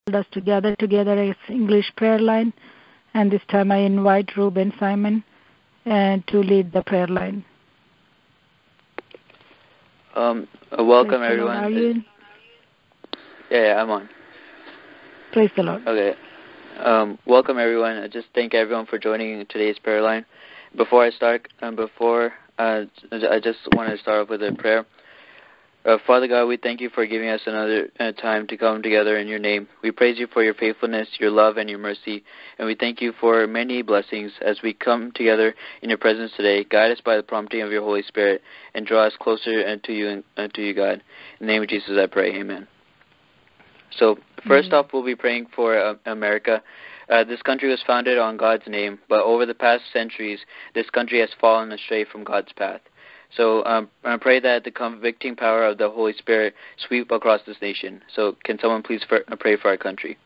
us to gather together as English prayer line. And this time I invite Ruben Simon to lead the prayer line. Welcome everyone. Are you? Yeah, I'm on. Praise the Lord. Okay. Welcome everyone. I just thank everyone for joining today's prayer line. Before I start, I just want to start off with a prayer. Father God, we thank you for giving us another time to come together in your name. We praise you for your faithfulness, your love, and your mercy, and we thank you for many blessings as we come together in your presence today. Guide us by the prompting of your Holy Spirit and draw us closer to you, God. In the name of Jesus, I pray. Amen. So first off, we'll be praying for America. This country was founded on God's name, but over the past centuries, this country has fallen astray from God's path. So I pray that the convicting power of the Holy Spirit sweep across this nation. So can someone please pray for our country?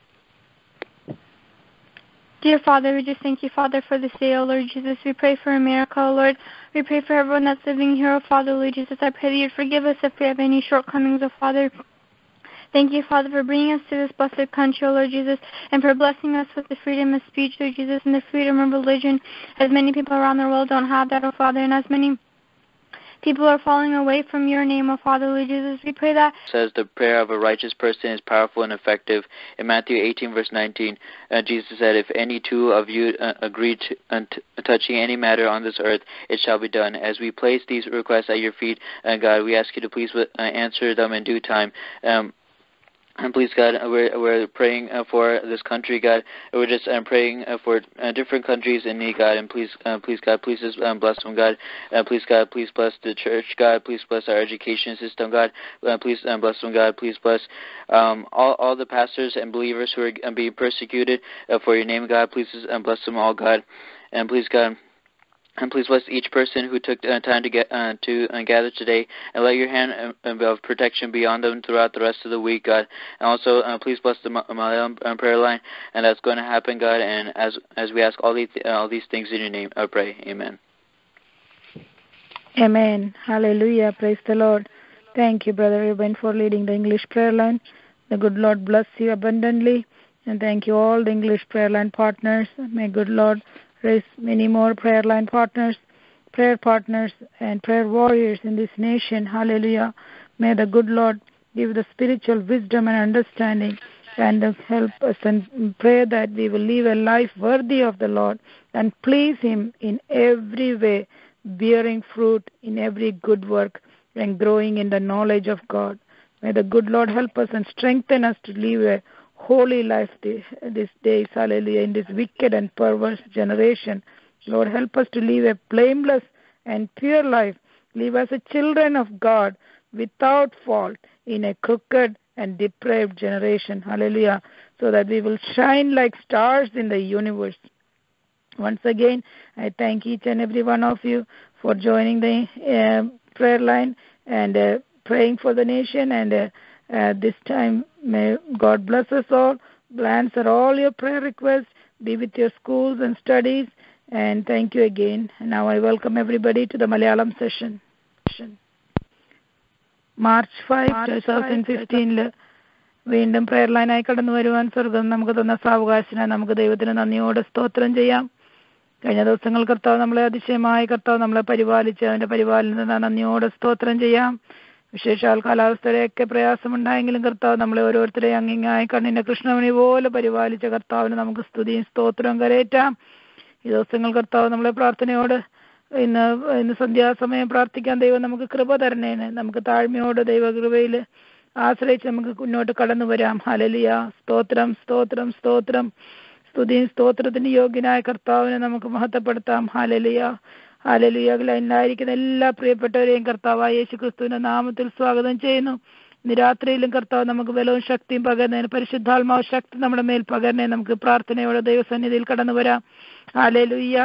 Dear Father, we just thank you, Father, for this day, O Lord Jesus. We pray for America, O Lord. We pray for everyone that's living here, O Father, Lord Jesus. I pray that you forgive us if we have any shortcomings, O Father. Thank you, Father, for bringing us to this blessed country, O Lord Jesus, and for blessing us with the freedom of speech, Lord Jesus, and the freedom of religion, as many people around the world don't have that, O Father, and as many people are falling away from your name, O Father, Lord Jesus. We pray that. Says the prayer of a righteous person is powerful and effective. In Matthew 18, verse 19, Jesus said, if any two of you agree to touching any matter on this earth, it shall be done. As we place these requests at your feet, God, we ask you to please answer them in due time. And please, God, we're praying for this country, God. We're just praying for different countries in need, God. And please, God, please just bless them, God. Please, God, please bless the church, God. Please bless our education system, God. Please bless them, God. Please bless all the pastors and believers who are being persecuted for your name, God. Please just bless them all, God. And please, God. And please bless each person who took time to get to gather today, and let your hand of protection be on them throughout the rest of the week, God. And also, please bless the Malayalam prayer line, and that's going to happen, God. And as we ask all these things in your name, I pray. Amen. Amen. Hallelujah. Praise the Lord. Thank you, Brother Ruben, for leading the English prayer line. The good Lord bless you abundantly, and thank you all the English prayer line partners. May good Lord raise many more prayer line partners, prayer partners, and prayer warriors in this nation. Hallelujah. May the good Lord give the spiritual wisdom and understanding and help us, and pray that we will live a life worthy of the Lord and please Him in every way, bearing fruit in every good work and growing in the knowledge of God. May the good Lord help us and strengthen us to live a holy life these days, hallelujah, in this wicked and perverse generation. Lord, help us to live a blameless and pure life, live as a children of God without fault in a crooked and depraved generation, hallelujah, so that we will shine like stars in the universe. Once again, I thank each and every one of you for joining the prayer line and praying for the nation, and this time, may God bless us all, answer all your prayer requests, be with your schools and studies, and thank you again. Now I welcome everybody to the Malayalam session. March 5, 2015 വീണ്ടും prayer ലൈനായി കടന്നു വരുവാൻ സ്വർഗം നമുക്ക് തന്ന സാവകാശിനെ നമുക്ക് ദൈവത്തിന് നന്ദിയോടെ സ്തോത്രം ചെയ്യാം. കഴിഞ്ഞ ദിവസങ്ങൾ കർത്താവ് നമ്മളെ അതിശയമായി കർത്താവ് നമ്മളെ പരിപാലിച്ച് അവൻ്റെ പരിപാലനത്തിന് നന്ദിയോടെ സ്തോത്രം ചെയ്യാം. വിശേഷാൽ കാലാവസ്ഥയുടെയൊക്കെ പ്രയാസമുണ്ടായെങ്കിലും കർത്താവ് നമ്മളെ ഓരോരുത്തരെയും അങ്ങിങ്ങായി കണ്ണിന്റെ കൃഷ്ണമണി പോലെ പരിപാലിച്ച കർത്താവിന് നമുക്ക് സ്തുതിയും സ്തോത്രവും കരയേറ്റാം. ഈ ദിവസങ്ങൾ കർത്താവ് നമ്മളെ പ്രാർത്ഥനയോട് ഇന്ന് സന്ധ്യാസമയം പ്രാർത്ഥിക്കാൻ ദൈവം നമുക്ക് കൃപ തരണേന്. നമുക്ക് താഴ്മയോട് ദൈവകൃപയിൽ ആശ്രയിച്ച് നമുക്ക് മുന്നോട്ട് കടന്നു വരാം. ഹല്ലേലൂയ. സ്തോത്രം സ്തോത്രം സ്തോത്രം. സ്തുതിയും സ്തോത്രത്തിന് യോഗ്യനായ കർത്താവിനെ നമുക്ക് മഹത്വപ്പെടുത്താം. ഹല്ലേലൂയ. ഹല്ലേലൂയ. ലൈനിലായിരിക്കുന്ന എല്ലാ പ്രിയപ്പെട്ടവരെയും കർത്താവായ യേശുക്രിസ്തുവിന്റെ നാമത്തിൽ സ്വാഗതം ചെയ്യുന്നു. ഇന്ന് രാത്രിയിലും കർത്താവ് നമുക്ക് ബലവും ശക്തിയും പകർന്നതിന്, പരിശുദ്ധാത്മാവ് ശക്തി നമ്മുടെ മേൽ പകർന്നതിന് നമുക്ക് പ്രാർത്ഥനയോടെ ദൈവസന്നിധിയിൽ കടന്നു വരാം. ഹല്ലേലൂയ.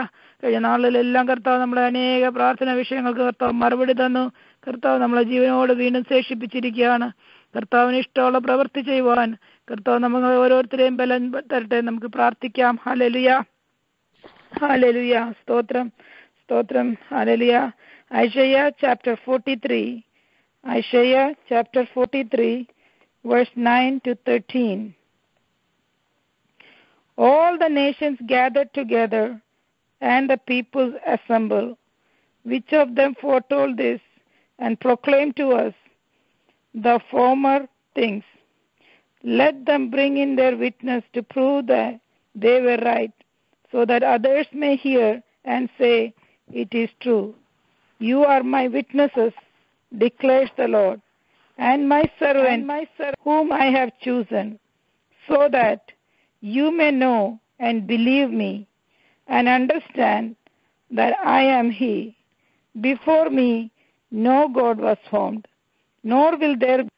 കഴിഞ്ഞ നാളിലെല്ലാം കർത്താവ് നമ്മളെ അനേക പ്രാർത്ഥനാ വിഷയങ്ങൾക്ക് കർത്താവ് മറുപടി തന്നു. കർത്താവ് നമ്മളെ ജീവനോട് വീണ്ടും ശേഷിപ്പിച്ചിരിക്കുകയാണ്. കർത്താവിന് ഇഷ്ടമുള്ള പ്രവൃത്തി ചെയ്യുവാൻ കർത്താവ് നമ്മൾ ഓരോരുത്തരെയും ബലം തരട്ടെ. നമുക്ക് പ്രാർത്ഥിക്കാം. ഹല്ലേലൂയ. ഹല്ലേലൂയ. സ്തോത്രം സ്തോത്രം. Hallelujah. Isaiah chapter 43. Isaiah chapter 43 verse 9 to 13. all the nations gathered together, and the peoples assembled. Which of them foretold this and proclaimed to us the former things? Let them bring in their witness to prove that they were right, so that others may hear and say, it is true. You are my witnesses, declares the Lord, and my servant whom I have chosen, so that you may know and believe me and understand that I am He. Before me no God was formed, nor will there be.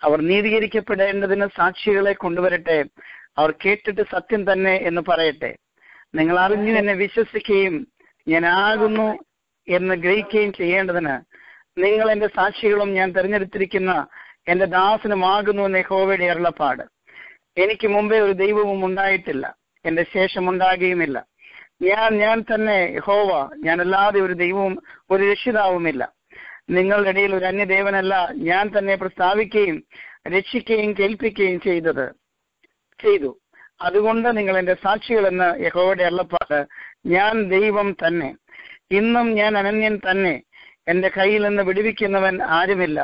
അവർ നീതീകരിക്കപ്പെടേണ്ടതിന് സാക്ഷികളെ കൊണ്ടുവരട്ടെ. അവർ കേട്ടിട്ട് സത്യം തന്നെ എന്ന് പറയട്ടെ. നിങ്ങൾ അറിഞ്ഞു എന്നെ വിശ്വസിക്കുകയും ഞാനാകുന്നു എന്ന് ഗ്രഹിക്കുകയും ചെയ്യേണ്ടതിന് നിങ്ങൾ എന്റെ സാക്ഷികളും ഞാൻ തെരഞ്ഞെടുത്തിരിക്കുന്ന എന്റെ ദാസനുമാകുന്നു എന്ന് യഹോവയുടെ അരുളപ്പാട്. എനിക്ക് മുമ്പേ ഒരു ദൈവവും ഉണ്ടായിട്ടില്ല, എന്റെ ശേഷം ഉണ്ടാകുകയുമില്ല. ഞാൻ തന്നെ യഹോവ, ഞാനല്ലാതെ ഒരു ദൈവവും ഒരു രക്ഷിതാവുമില്ല. നിങ്ങളുടെ ഇടയിൽ ഒരു അന്യദേവനല്ല ഞാൻ തന്നെ പ്രസ്താവിക്കുകയും രക്ഷിക്കുകയും കേൾപ്പിക്കുകയും ചെയ്തു. അതുകൊണ്ട് നിങ്ങൾ എന്റെ സാക്ഷികളെന്ന് യഹോവയുടെ അരുളപ്പാട്. ഞാൻ ദൈവം തന്നെ, ഇന്നും ഞാൻ അനന്യൻ തന്നെ. എന്റെ കയ്യിൽ നിന്ന് വിടുവിക്കുന്നവൻ ആരുമില്ല.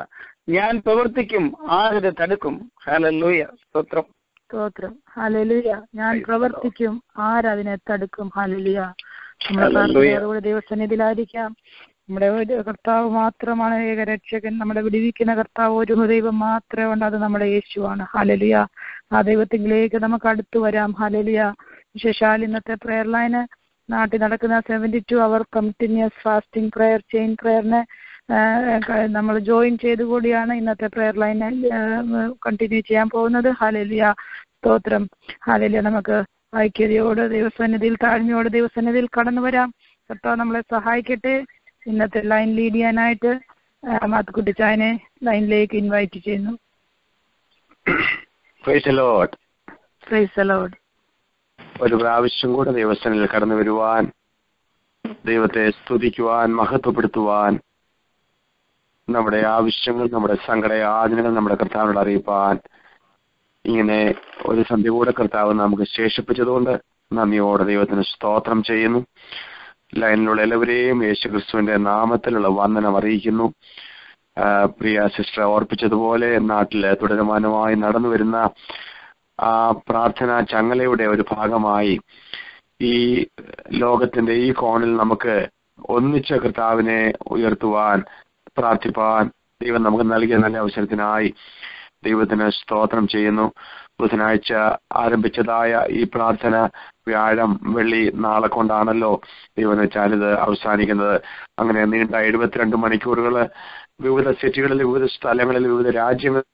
ഞാൻ പ്രവർത്തിക്കും, ആരത് തടുക്കും? ഹല്ലേലൂയ. സ്തോത്രം സ്തോത്രം. ഹല്ലേലൂയ. ഞാൻ പ്രവർത്തിക്കും, ആരതിനെ തടുക്കും? ഹല്ലേലൂയ. നമ്മുടെ ദൈവസന്നിധിയിലായിരിക്കാം. നമ്മുടെ കർത്താവ് മാത്രമാണ് ഏകരക്ഷകൻ. നമ്മുടെ വിടുവിക്കുന്ന കർത്താവ് ഒരു ദൈവം മാത്രമേ ഉണ്ട്, അത് നമ്മുടെ യേശുവാണ്. ഹല്ലേലൂയ. ആ ദൈവത്തിലേക്ക് നമുക്ക് അടുത്തു വരാം. ഹല്ലേലൂയ. വിശേഷാൽ ഇന്നത്തെ പ്രെയർ ലൈന് നാട്ടിൽ നടക്കുന്ന 72 hour continuous fasting prayer, chain പ്രയറിന് നമ്മൾ ജോയിൻ ചെയ്തു കൂടിയാണ് ഇന്നത്തെ പ്രെയർ ലൈന് കണ്ടിന്യൂ ചെയ്യാൻ പോകുന്നത്. ഹല്ലേലൂയ. സ്തോത്രം. ഹല്ലേലൂയ. നമുക്ക് ഐക്യതയോട് ദൈവസന്നിധിയിൽ, താഴ്മയോട് ദൈവസന്നിധിയിൽ കടന്നു വരാം. കർത്താവ് നമ്മളെ സഹായിക്കട്ടെ. ഇന്നത്തെ ലൈൻ ലീഡ് ചെയ്യാനായിട്ട് മാത്തുക്കുട്ടിച്ചായനെ ലൈനിലേക്ക് ഇൻവൈറ്റ് ചെയ്യുന്നു. Price the Lord. Price the Lord. ഒരു പ്രാവശ്യം കൂടെ ദൈവസന്നിധിയിൽ കടന്നു വരുവാൻ, ദൈവത്തെ സ്തുതിക്കുവാൻ, മഹത്വപ്പെടുത്തുവാൻ, നമ്മുടെ ആവശ്യങ്ങൾ, നമ്മുടെ സങ്കടയാതനകൾ നമ്മുടെ കർത്താവിനോട് അറിയിപ്പാൻ ഇങ്ങനെ ഒരു സന്ധ്യ കൂടെ കർത്താവ് നമുക്ക് ശേഷിപ്പിച്ചതുകൊണ്ട് നന്ദിയോടെ ദൈവത്തിന് സ്തോത്രം ചെയ്യുന്നു. ലൈനിലുള്ള എല്ലാവരെയും യേശുക്രിസ്തുവിന്റെ നാമത്തിലുള്ള വന്ദനം അറിയിക്കുന്നു. പ്രിയ സിസ്റ്റർ ഓർപ്പിച്ചതുപോലെ നാട്ടില് തുടരുമാനമായി നടന്നു വരുന്ന ആ പ്രാർത്ഥനാ ചങ്ങലയുടെ ഒരു ഭാഗമായി ഈ ലോകത്തിന്റെ ഈ കോണിൽ നമുക്ക് ഒന്നിച്ച കർത്താവിനെ ഉയർത്തുവാൻ, പ്രാർത്ഥിപ്പാൻ ദൈവം നമുക്ക് നൽകിയ നല്ല അവസരത്തിനായി ദൈവത്തിന് സ്തോത്രം ചെയ്യുന്നു. ബുധനാഴ്ച ആരംഭിച്ചതായ ഈ പ്രാർത്ഥന വ്യാഴം, വെള്ളി, നാളെ കൊണ്ടാണല്ലോ ദൈവം വെച്ചാൽ ഇത് അവസാനിക്കുന്നത്. അങ്ങനെ നീണ്ട 72 മണിക്കൂറുകൾ വിവിധ സിറ്റികളിൽ, വിവിധ സ്ഥലങ്ങളിൽ, വിവിധ രാജ്യങ്ങളിൽ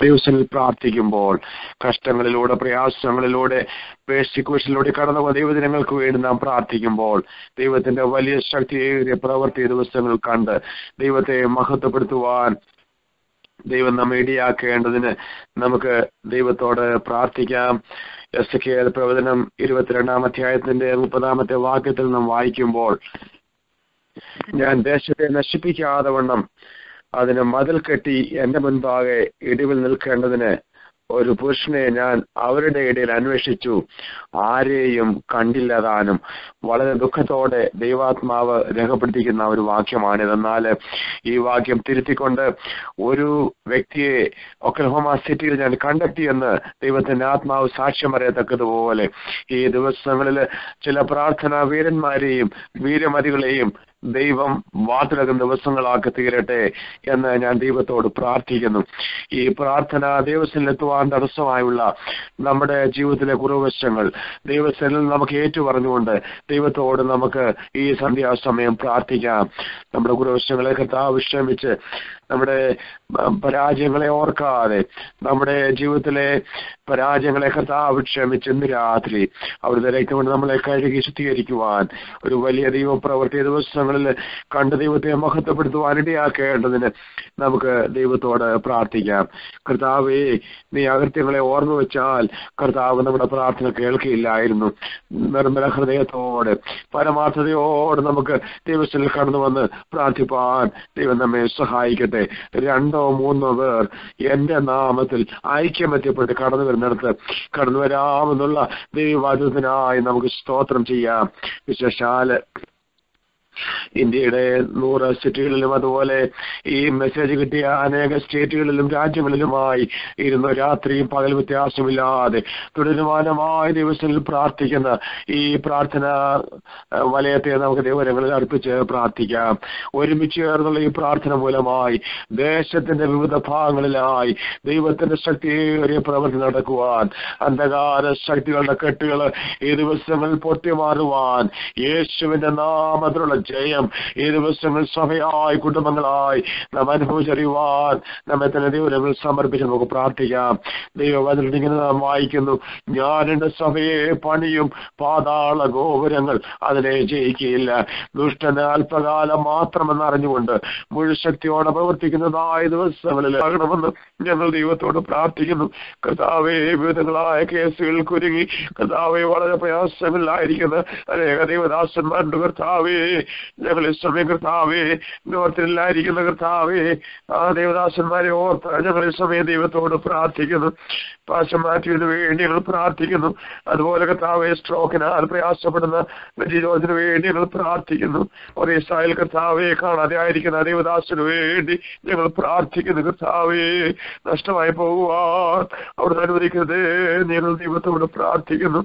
ദൈവസന്നിധിയിൽ പ്രാർത്ഥിക്കുമ്പോൾ, കഷ്ടങ്ങളിലൂടെ, പ്രയാസങ്ങളിലൂടെ, പേഴ്സിക്യൂഷനിലൂടെ കടന്നു പോയ ദൈവദിനങ്ങൾക്ക് വേണ്ടി നാം പ്രാർത്ഥിക്കുമ്പോൾ ദൈവത്തിന്റെ വലിയ ശക്തിയേറിയ പ്രവൃത്തി ദിവസങ്ങൾ കണ്ട് ദൈവത്തെ മഹത്വപ്പെടുത്തുവാൻ ദൈവം നമ്മെ ഇടയാക്കേണ്ടതിന് നമുക്ക് ദൈവത്തോട് പ്രാർത്ഥിക്കാം. എസെക്കിയേൽ പ്രവചനം 22-ാം അധ്യായത്തിന്റെ 30-ാമത്തെ വാക്യത്തിൽ നാം വായിക്കുമ്പോൾ, ഞാൻ ദേശത്തെ നശിപ്പിക്കാതെ വണ്ണം അതിന് മതിൽ കെട്ടി എന്റെ മുൻപാകെ ഇടിവിൽ നിൽക്കേണ്ടതിന് ഒരു പുരുഷനെ ഞാൻ അവരുടെ ഇടയിൽ അന്വേഷിച്ചു, ആരെയും കണ്ടില്ല താനും. വളരെ ദുഃഖത്തോടെ ദൈവാത്മാവ് രേഖപ്പെടുത്തിക്കുന്ന ഒരു വാക്യമാണിത്. എന്നാൽ ഈ വാക്യം തിരുത്തിക്കൊണ്ട് ഒരു വ്യക്തിയെ ഒക്ലഹോമ സിറ്റിയിൽ ഞാൻ കണ്ടെത്തിയെന്ന് ദൈവത്തിന്റെ ആത്മാവ് സാക്ഷ്യം അറിയത്തക്കതുപോലെ ഈ ദിവസങ്ങളിൽ ചില പ്രാർത്ഥനാ വീരന്മാരെയും വീരമതികളെയും ദൈവം വാതിലകുന്ന ദിവസങ്ങളാക്കി തീരട്ടെ എന്ന് ഞാൻ ദൈവത്തോട് പ്രാർത്ഥിക്കുന്നു. ഈ പ്രാർത്ഥന ദൈവസന്നിധിയിലെത്തുവാൻ തടസ്സമായുള്ള നമ്മുടെ ജീവിതത്തിലെ കുറവശങ്ങൾ ദൈവസന്നിധിയിൽ നമുക്ക് ഏറ്റുപറഞ്ഞുകൊണ്ട് ദൈവത്തോട് നമുക്ക് ഈ സന്ധ്യാസമയം പ്രാർത്ഥിക്കാം. നമ്മുടെ കുറവശങ്ങളെ കർത്താവ് വിശ്രമിച്ച് നമ്മുടെ പരാജയങ്ങളെ ഓർക്കാതെ, നമ്മുടെ ജീവിതത്തിലെ പരാജയങ്ങളെ കർത്താവ് ക്ഷമിച്ച് ഇന്ന് രാത്രി അവിടുത്തെ രക്തം കൊണ്ട് നമ്മളെ കഴുകി ശുദ്ധീകരിക്കുവാൻ, ഒരു വലിയ ദൈവപ്രവൃത്തി ദിവസങ്ങളിൽ കണ്ട് ദൈവത്തെ മഹത്വപ്പെടുത്തുവാൻ ഇടയാക്കേണ്ടതിന് നമുക്ക് ദൈവത്തോട് പ്രാർത്ഥിക്കാം. കർത്താവേ, നീ അകൃത്യങ്ങളെ ഓർമ്മ വെച്ചാൽ കർത്താവ് നമ്മുടെ പ്രാർത്ഥന കേൾക്കുകയില്ലായിരുന്നു. നിർമ്മല ഹൃദയത്തോടെ പരമാർത്ഥതയോടെ നമുക്ക് ദൈവത്തിൽ കടന്നു വന്ന് പ്രാർത്ഥിപ്പാൻ ദൈവം നമ്മെ സഹായിക്കട്ടെ. 2 or 3 പേർ എന്റെ നാമത്തിൽ ഐക്യമത്യപ്പെട്ട് കടന്നു വരുന്നിടത്ത് കടന്നു വരാമെന്നുള്ള ദൈവവാദത്തിനായി നമുക്ക് സ്തോത്രം ചെയ്യാം. വിശേഷാല് ഇന്ത്യയുടെ 100 സിറ്റികളിലും അതുപോലെ ഈ മെസ്സേജ് കിട്ടിയ അനേക സ്റ്റേറ്റുകളിലും രാജ്യങ്ങളിലുമായി ഇരുന്ന് രാത്രിയും പകൽ വ്യത്യാസമില്ലാതെ തുടരുമാനമായ ദിവസങ്ങളിൽ പ്രാർത്ഥിക്കുന്ന ഈ പ്രാർത്ഥന വലയത്തെ നമുക്ക് ദൈവങ്ങളിൽ അർപ്പിച്ച് പ്രാർത്ഥിക്കാം. ഒരുമിച്ച് ചേർന്നുള്ള ഈ പ്രാർത്ഥന മൂലമായി ദേശത്തിന്റെ വിവിധ ഭാഗങ്ങളിലായി ദൈവത്തിന്റെ ശക്തിയേറിയ പ്രവൃത്തി നടക്കുവാൻ, അന്ധകാര ശക്തികളുടെ കെട്ടുകൾ ഈ ദിവസങ്ങളിൽ പൊട്ടിമാറുവാൻ, യേശുവിന്റെ നാമത്തിലുള്ള ജയം ഈ ദിവസങ്ങൾ സഭയായി കുടുംബങ്ങളായി നാം അനുഭവിച്ചറിയുവാൻ നമ്മെ തന്നെ ദൈവങ്ങൾ സമർപ്പിച്ച് നമുക്ക് പ്രാർത്ഥിക്കാം. ദൈവവചനത്തിൽ ഇങ്ങനെ നാം വായിക്കുന്നു, ഞാൻ എന്റെ സഭയെ പണിയും, പാതാള ഗോപുരങ്ങൾ അതിനെ ജയിക്കുകയില്ല. ദുഷ്ടന് അല്പകാലം മാത്രമെന്ന് അറിഞ്ഞുകൊണ്ട് മുഴുശക്തിയോടെ പ്രവർത്തിക്കുന്നതായ ദിവസങ്ങളിൽ ആകണമെന്ന് ഞങ്ങൾ ദൈവത്തോട് പ്രാർത്ഥിക്കുന്നു. കർത്താവേ, വിവിധങ്ങളായ കേസുകൾ കുരുങ്ങി കർത്താവെ വളരെ പ്രയാസങ്ങളിലായിരിക്കുന്ന അനേക ദൈവദാസന്മാരുണ്ട്. കർത്താവേ, ഞങ്ങളെ സമയം കർത്താവേ നോർത്തിലായിരിക്കുന്ന കർത്താവേ, ആ ദേവദാസന്മാരെ ഓർത്ത് ഞങ്ങളെ സമയം ദൈവത്തോട് പ്രാർത്ഥിക്കുന്നു. പാശം മാറ്റിയതിനു വേണ്ടി ഞങ്ങൾ പ്രാർത്ഥിക്കുന്നു. അതുപോലെ കർത്താവെ, സ്ട്രോക്കിനാൽ പ്രയാസപ്പെടുന്ന രോഗത്തിന് വേണ്ടി ഞങ്ങൾ പ്രാർത്ഥിക്കുന്നു. ഒറീസയിൽ കർത്താവെ കാണാതെ ആയിരിക്കുന്ന ദേവദാസന് വേണ്ടി ഞങ്ങൾ പ്രാർത്ഥിക്കുന്നു. കർത്താവേ, നഷ്ടമായി പോകുവാൻ അവിടുന്ന് അനുവദിക്കരുത് ഞങ്ങൾ ദൈവത്തോട് പ്രാർത്ഥിക്കുന്നു.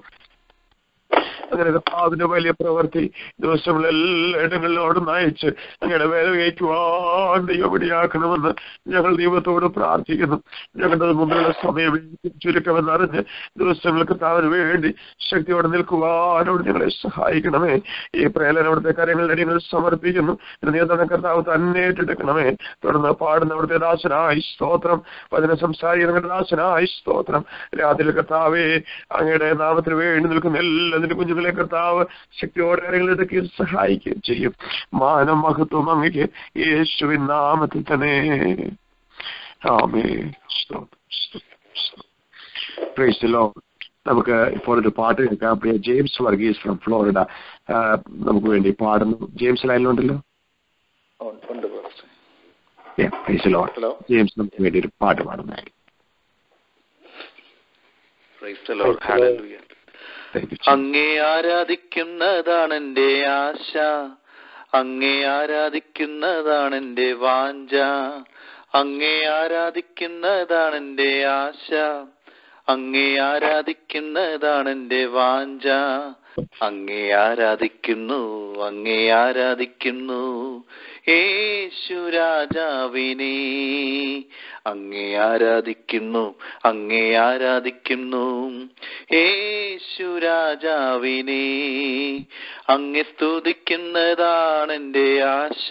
അങ്ങനെ കർത്താവിന്റെ വലിയ പ്രവൃത്തി ദിവസങ്ങളെല്ലായിടങ്ങളിലോട് നയിച്ച് ഞങ്ങളുടെ വേല കയറ്റുവാൻ ദൈവപടിയാക്കണമെന്ന് ഞങ്ങൾ ദൈവത്തോട് പ്രാർത്ഥിക്കുന്നു. ഞങ്ങളുടെ മുമ്പിലുള്ള സമയം ചുരുക്കമെന്നറിഞ്ഞ് ദിവസങ്ങൾ കർത്താവിന് വേണ്ടി ശക്തിയോടെ നിൽക്കുവാനോട് ഞങ്ങളെ സഹായിക്കണമേ. ഈ പ്രേലനം അവിടുത്തെ കാര്യങ്ങളുടെ ഞങ്ങൾ സമർപ്പിക്കുന്നു. നിയന്ത്രണ കർത്താവ് തന്നെ ഏറ്റെടുക്കണമേ. തുടർന്ന് പാടുന്ന അവിടുത്തെ ദാസനായി സ്തോത്രം, വചന സംസാരിക്കുന്ന ദാസനായി സ്തോത്രം. രാത്രി കർത്താവേ, അങ്ങയുടെ നാമത്തിന് വേണ്ടി നിൽക്കുന്ന എല്ലാത്തിനും കുഞ്ഞുങ്ങളെ കർത്താവ് ശക്തിയോടെ കാര്യങ്ങളെടുക്കുകയും സഹായിക്കുകയും ചെയ്യും. മാനം മഹത്വം അങ്ങയ്ക്ക് യേശുവിൻ നാമത്തിൽ തന്നെ. ആമേൻ. Praise the lord. നമുക്ക് ഇപ്പോൾ ഒരു പാട്ട് കേൾക്കാം. പ്രിയ ജെയിംസ് വർഗീസ് ഫ്രം ഫ്ലോറിഡ നമുക്ക് വേണ്ടി പാടുന്നു. ജെയിംസ് ലൈനിലുണ്ടല്ലോ? Praise the lord. ജെയിംസ് നമുക്ക് വേണ്ടി ഒരു പാട്ട് പാടുന്നതായിരിക്കും. അങ്ങേ ആരാധിക്കുന്നതാണ് എന്റെ ആശ, അങ്ങേ ആരാധിക്കുന്നതാണ് എന്റെ വാഞ്ച, അങ്ങേ ആരാധിക്കുന്നതാണ് എന്റെ ആശ, അങ്ങേ ആരാധിക്കുന്നതാണ് എന്റെ വാഞ്ച. അങ്ങേ ആരാധിക്കുന്നു, അങ്ങേ ആരാധിക്കുന്നു യേശു രാജാവിനെ, അങ്ങേ ആരാധിക്കുന്നു, അങ്ങേ ആരാധിക്കുന്നു യേശു രാജാവിനെ. അങ്ങേ സ്തുതിക്കുന്നതാണ് എന്റെ ആശ,